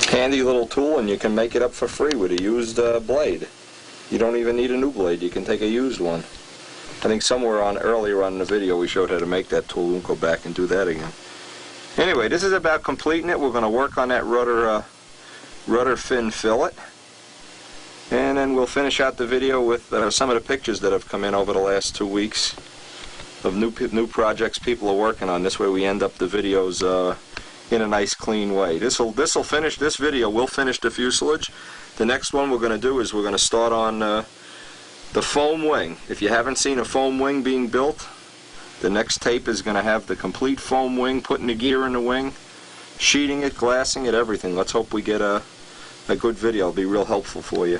Speaker 1: Handy little tool, and you can make it up for free with a used blade. You don't even need a new blade. You can take a used one. I think somewhere earlier on in the video we showed how to make that tool. We'll go back and do that again. Anyway, this is about completing it. We're going to work on that rudder fin fillet, and then we'll finish out the video with some of the pictures that have come in over the last 2 weeks of new projects people are working on. This way we end up the videos in a nice clean way. This video will finish the fuselage. The next one we're going to do is we're going to start on the foam wing. If you haven't seen a foam wing being built, the next tape is going to have the complete foam wing, putting the gear in the wing, sheeting it, glassing it, everything. Let's hope we get a good video. It'll be real helpful for you.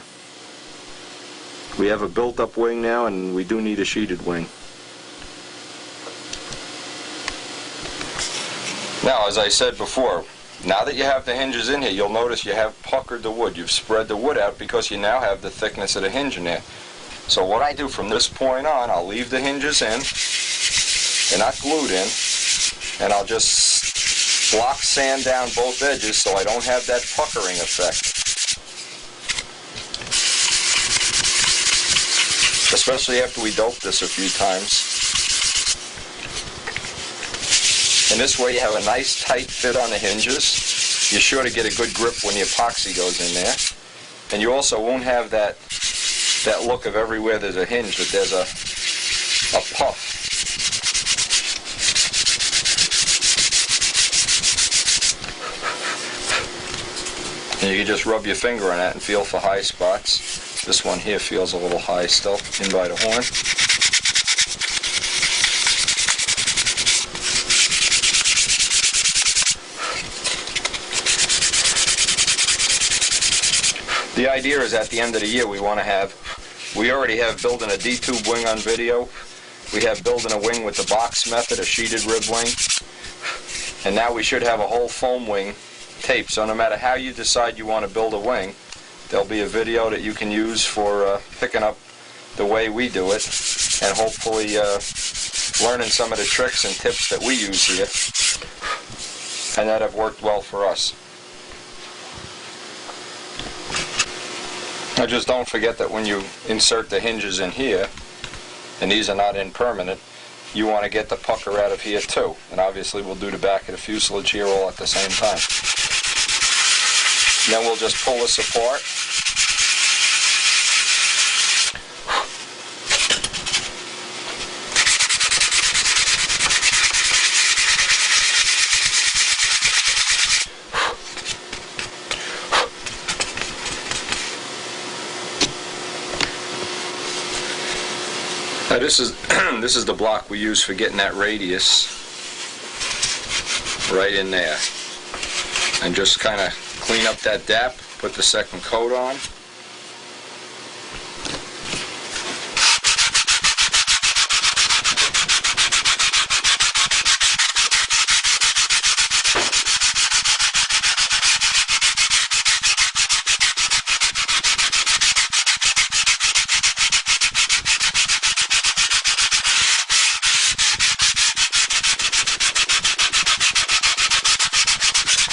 Speaker 1: We have a built-up wing now, and we do need a sheeted wing. Now, as I said before, now that you have the hinges in here, you'll notice you have puckered the wood. You've spread the wood out because you now have the thickness of the hinge in there. So what I do from this point on, I'll leave the hinges in. They're not glued in, and I'll just block sand down both edges so I don't have that puckering effect. Especially after we dope this a few times. And this way you have a nice tight fit on the hinges. You're sure to get a good grip when the epoxy goes in there. And you also won't have that look of everywhere there's a hinge, that there's a puff. And you can just rub your finger on that and feel for high spots. This one here feels a little high still, in by the horn. The idea is at the end of the year we already have building a D-tube wing on video. We have building a wing with the box method, a sheeted rib wing. And now we should have a whole foam wing tape, so no matter how you decide you want to build a wing, there'll be a video that you can use for picking up the way we do it, and hopefully learning some of the tricks and tips that we use here and that have worked well for us. Now just don't forget that when you insert the hinges in here, and these are not impermanent, you want to get the pucker out of here too. And obviously we'll do the back of the fuselage here all at the same time. Then we'll just pull this apart. Now this is the block we use for getting that radius right in there. And just kind of clean up that dap, put the second coat on.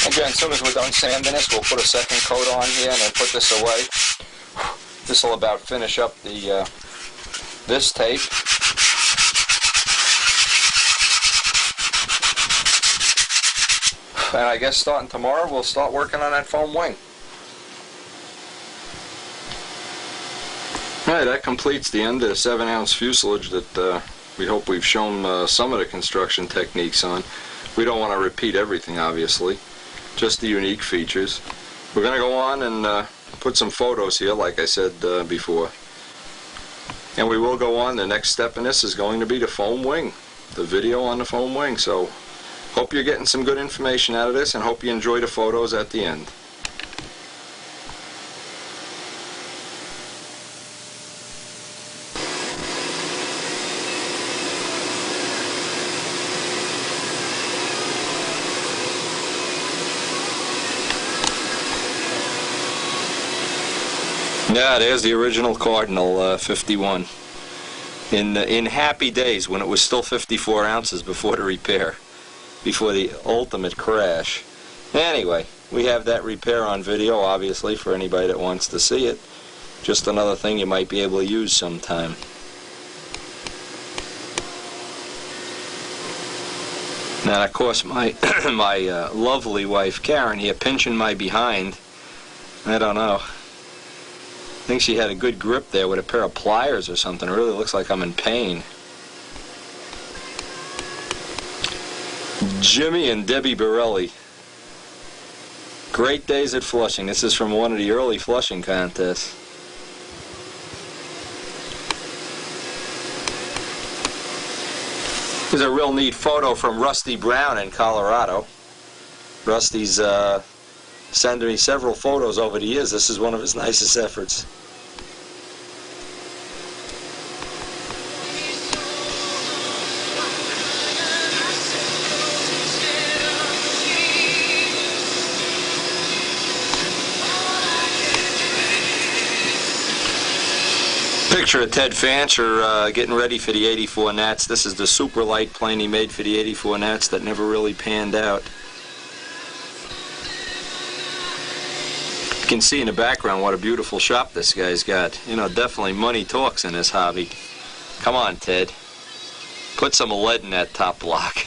Speaker 1: Again, as soon as we're done sanding this, we'll put a second coat on here and then put this away. This will about finish up the this tape. And I guess starting tomorrow, we'll start working on that foam wing. Alright, that completes the end of the 7-ounce fuselage that we hope we've shown some of the construction techniques on. We don't want to repeat everything, obviously. Just the unique features. We're going to go on and put some photos here, like I said before. And we will go on. The next step in this is going to be the foam wing, the video on the foam wing. So, hope you're getting some good information out of this, and hope you enjoy the photos at the end. Yeah, there's the original Cardinal 51. In happy days when it was still 54 ounces before the repair, before the ultimate crash. Anyway, we have that repair on video, obviously, for anybody that wants to see it. Just another thing you might be able to use sometime. Now, of course, my my lovely wife Karen here pinching my behind. I don't know. I think she had a good grip there with a pair of pliers or something. It really looks like I'm in pain. Jimmy and Debbie Borelli. Great days at Flushing. This is from one of the early Flushing contests. Here's a real neat photo from Rusty Brown in Colorado. Rusty's sent me several photos over the years. This is one of his nicest efforts. Picture of Ted Fancher getting ready for the 84 Nats. This is the super light plane he made for the 84 Nats that never really panned out. You can see in the background what a beautiful shop this guy's got. You know, definitely money talks in this hobby. Come on, Ted. Put some lead in that top block.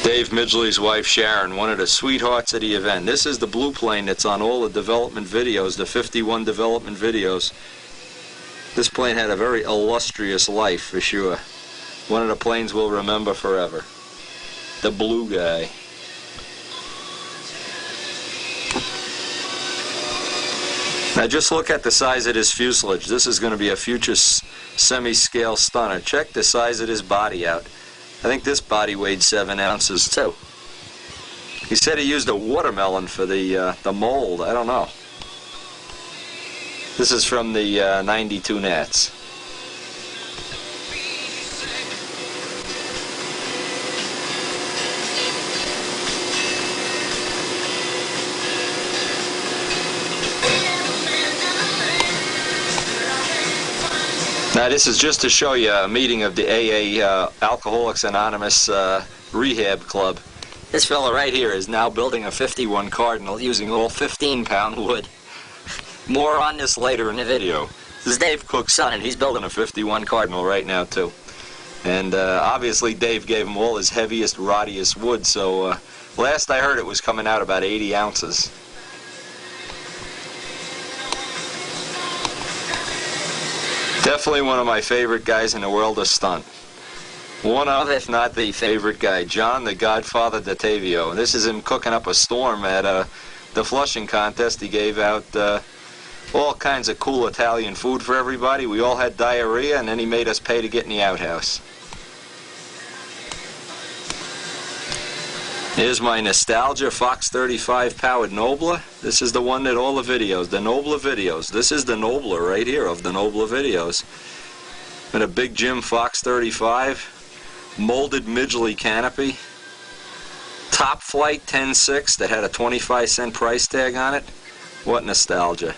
Speaker 1: Dave Midgley's wife Sharon, one of the sweethearts of the event. This is the blue plane that's on all the development videos, the 51 development videos. This plane had a very illustrious life for sure. One of the planes we'll remember forever. The blue guy. Now just look at the size of this fuselage. This is going to be a future semi-scale stunner. Check the size of this body out. I think this body weighed 7 ounces too. He said he used a watermelon for the mold. I don't know. This is from the 92 Nats. Now this is just to show you a meeting of the AA Alcoholics Anonymous Rehab Club. This fella right here is now building a 51 Cardinal using all 15-pound wood. More on this later in the video. This is Dave Cook's son, and he's building a 51 Cardinal right now, too. And obviously Dave gave him all his heaviest, rottiest wood, so last I heard it was coming out about 80 ounces. Definitely one of my favorite guys in the world of stunt. One of, if not the favorite guy, John the Godfather DeTavio. This is him cooking up a storm at the Flushing contest. He gave out all kinds of cool Italian food for everybody. We all had diarrhea, and then he made us pay to get in the outhouse. Here's my nostalgia Fox 35 powered Nobler. This is the one that all the videos, the Nobler videos. This is the Nobler right here of the Nobler videos. And a Big Jim Fox 35, molded Midgley canopy, Top Flight 10.6 that had a 25-cent price tag on it. What nostalgia.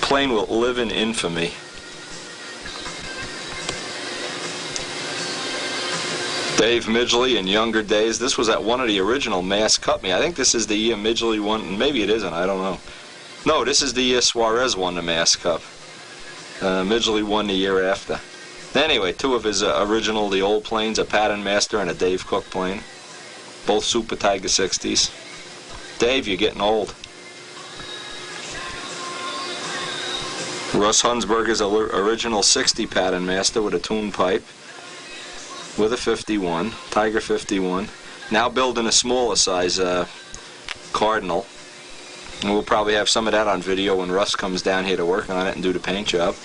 Speaker 1: Plane will live in infamy. Dave Midgley in younger days. This was at one of the original Mass Cut Me. I think this is the year Midgley won. Maybe it isn't. I don't know. No, this is the year Suarez won the Mass Cup. Midgley won the year after. Anyway, two of his original, the old planes, a Pattern Master and a Dave Cook plane. Both Super Tiger 60s. Dave, you're getting old. Russ Hunsberger's original 60 Pattern Master with a tune pipe. With a 51, Tiger 51. Now building a smaller size Cardinal. And we'll probably have some of that on video when Russ comes down here to work on it and do the paint job.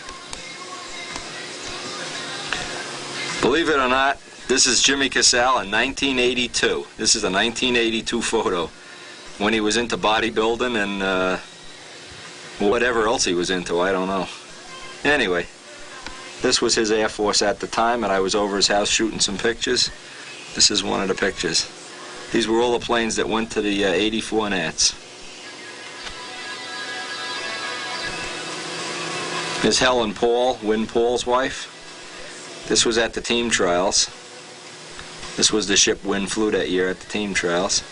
Speaker 1: Believe it or not, this is Jimmy Casale in 1982. This is a 1982 photo when he was into bodybuilding and whatever else he was into, I don't know. Anyway. This was his Air Force at the time, and I was over his house shooting some pictures. This is one of the pictures. These were all the planes that went to the 84 Nats. Here's Helen Paul, Win Paul's wife. This was at the team trials. This was the ship Win flew that year at the team trials.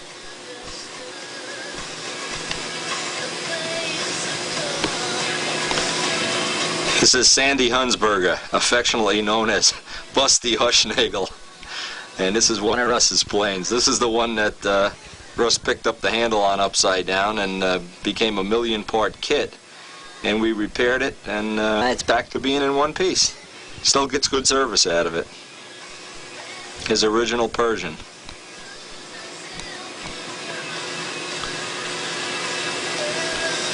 Speaker 1: This is Sandy Hunsberger, affectionately known as Busty Hushnagle. And this is one of Russ's planes. This is the one that Russ picked up the handle on upside down and became a million-part kit. And we repaired it, and it's back to being in one piece. Still gets good service out of it. His original Persian.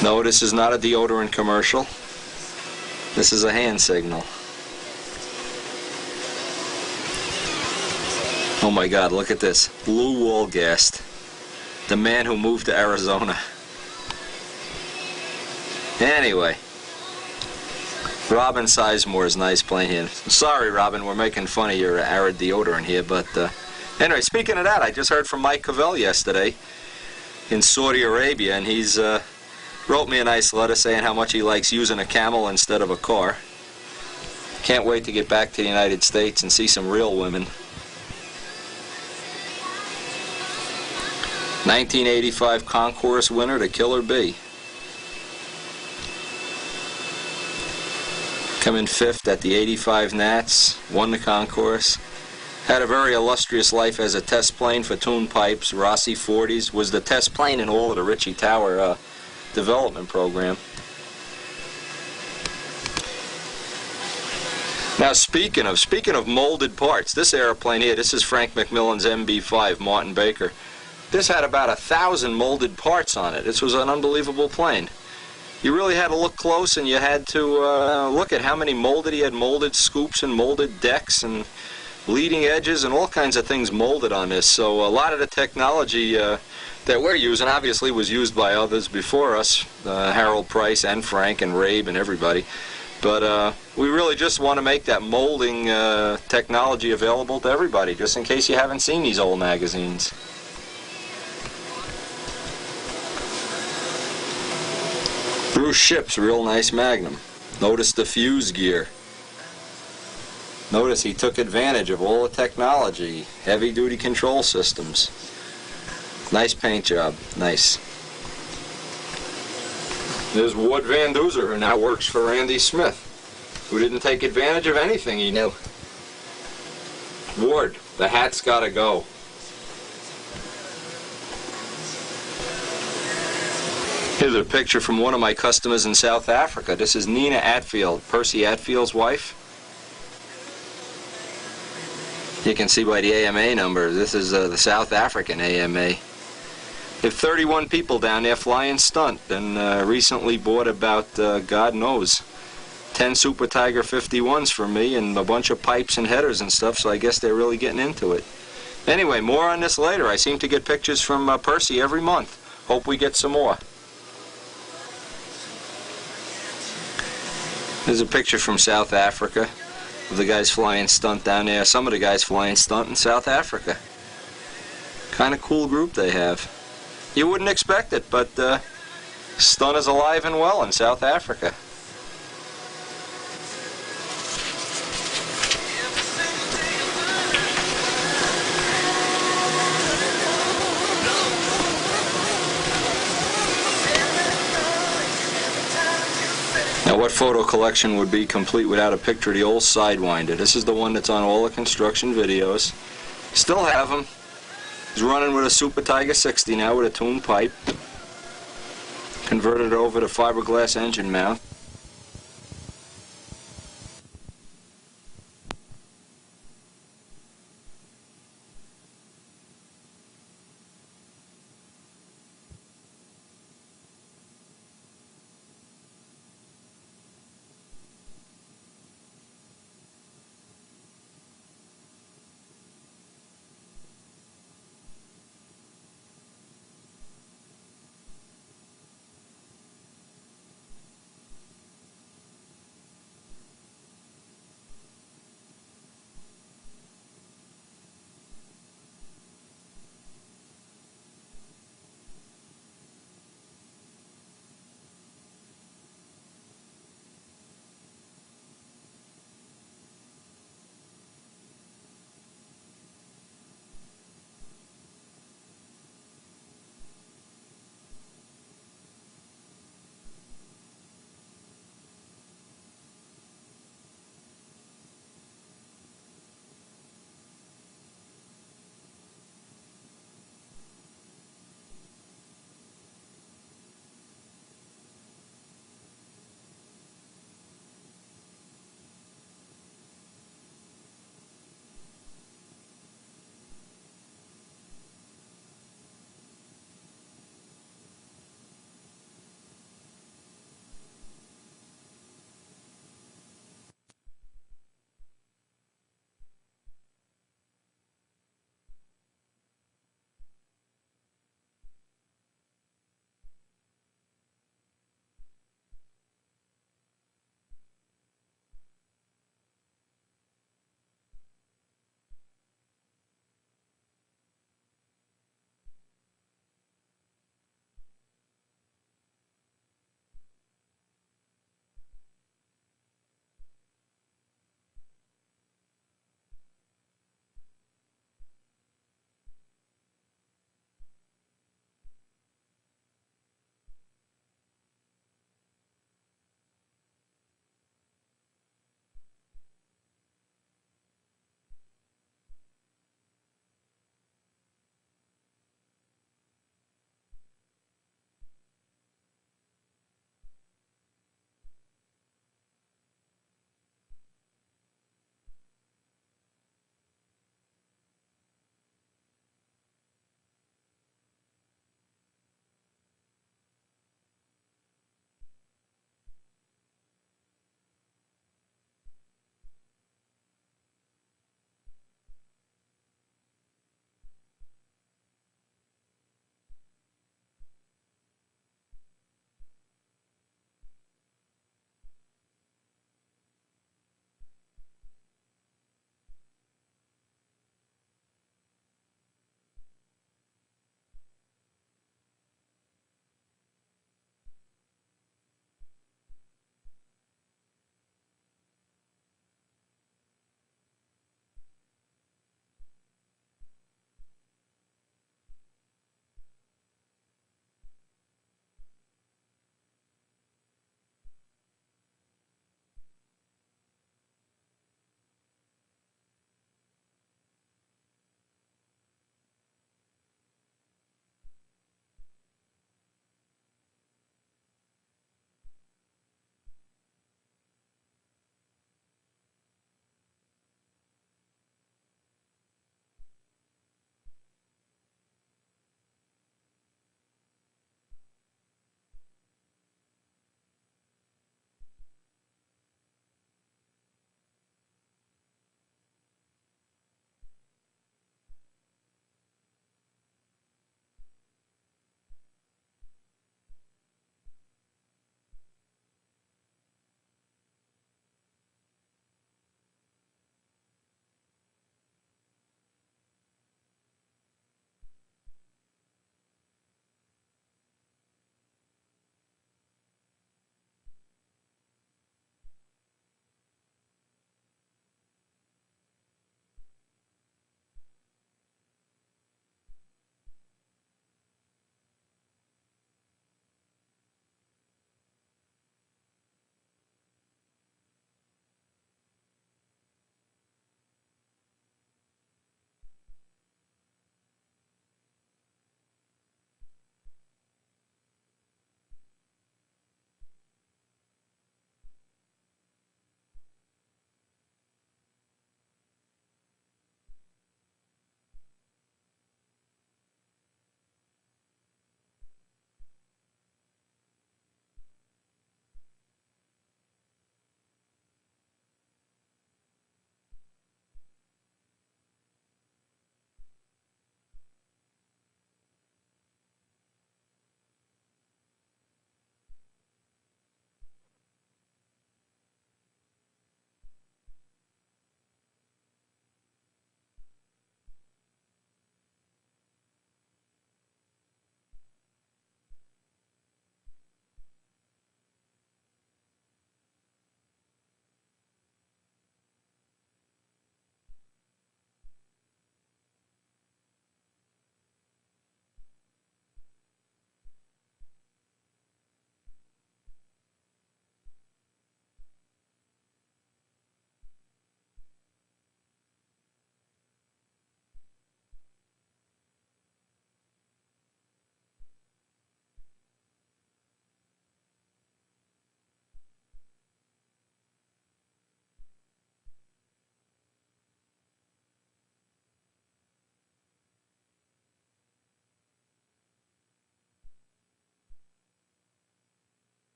Speaker 1: No, this is not a deodorant commercial. This is a hand signal. Oh my God, look at this. Lou Walgast, the man who moved to Arizona. Anyway, Robin Sizemore's nice plane here. Sorry, Robin, we're making fun of your Arid deodorant here, but anyway, speaking of that, I just heard from Mike Cavell yesterday in Saudi Arabia, and he's wrote me a nice letter saying how much he likes using a Camel instead of a car. Can't wait to get back to the United States and see some real women. 1985 Concourse winner, the Killer Bee. Coming fifth at the 85 Nats, won the concourse. Had a very illustrious life as a test plane for tune pipes, Rossi 40s. Was the test plane in all of the Ritchie Tower development program. Now speaking of molded parts, this airplane here, this is Frank McMillan's MB-5 Martin Baker. This had about 1,000 molded parts on it. This was an unbelievable plane. You really had to look close, and you had to look at how many molded. He had molded scoops and molded decks and leading edges and all kinds of things molded on this. So a lot of the technology that we're using obviously was used by others before us, Harold Price and Frank and Rabe and everybody. But we really just want to make that molding technology available to everybody, just in case you haven't seen these old magazines. Bruce Ship's real nice Magnum. Notice the fuse gear. Notice he took advantage of all the technology, heavy-duty control systems. Nice paint job, nice. There's Ward Van Duzer, who now works for Randy Smith, who didn't take advantage of anything he knew. Ward, the hat's gotta go. Here's a picture from one of my customers in South Africa. This is Nina Atfield, Percy Atfield's wife. You can see by the AMA number, this is the South African AMA. They have 31 people down there flying stunt, and recently bought about, God knows, 10 Super Tiger 51s for me, and a bunch of pipes and headers and stuff, so I guess they're really getting into it. Anyway, more on this later. I seem to get pictures from Percy every month. Hope we get some more. There's a picture from South Africa of the guys flying stunt down there. Some of the guys flying stunt in South Africa. Kind of cool group they have. You wouldn't expect it, but stunt is alive and well in South Africa. Now, what photo collection would be complete without a picture of the old Sidewinder? This is the one that's on all the construction videos. Still have him. He's running with a Super Tiger 60 now with a tuned pipe. Converted over to fiberglass engine mount.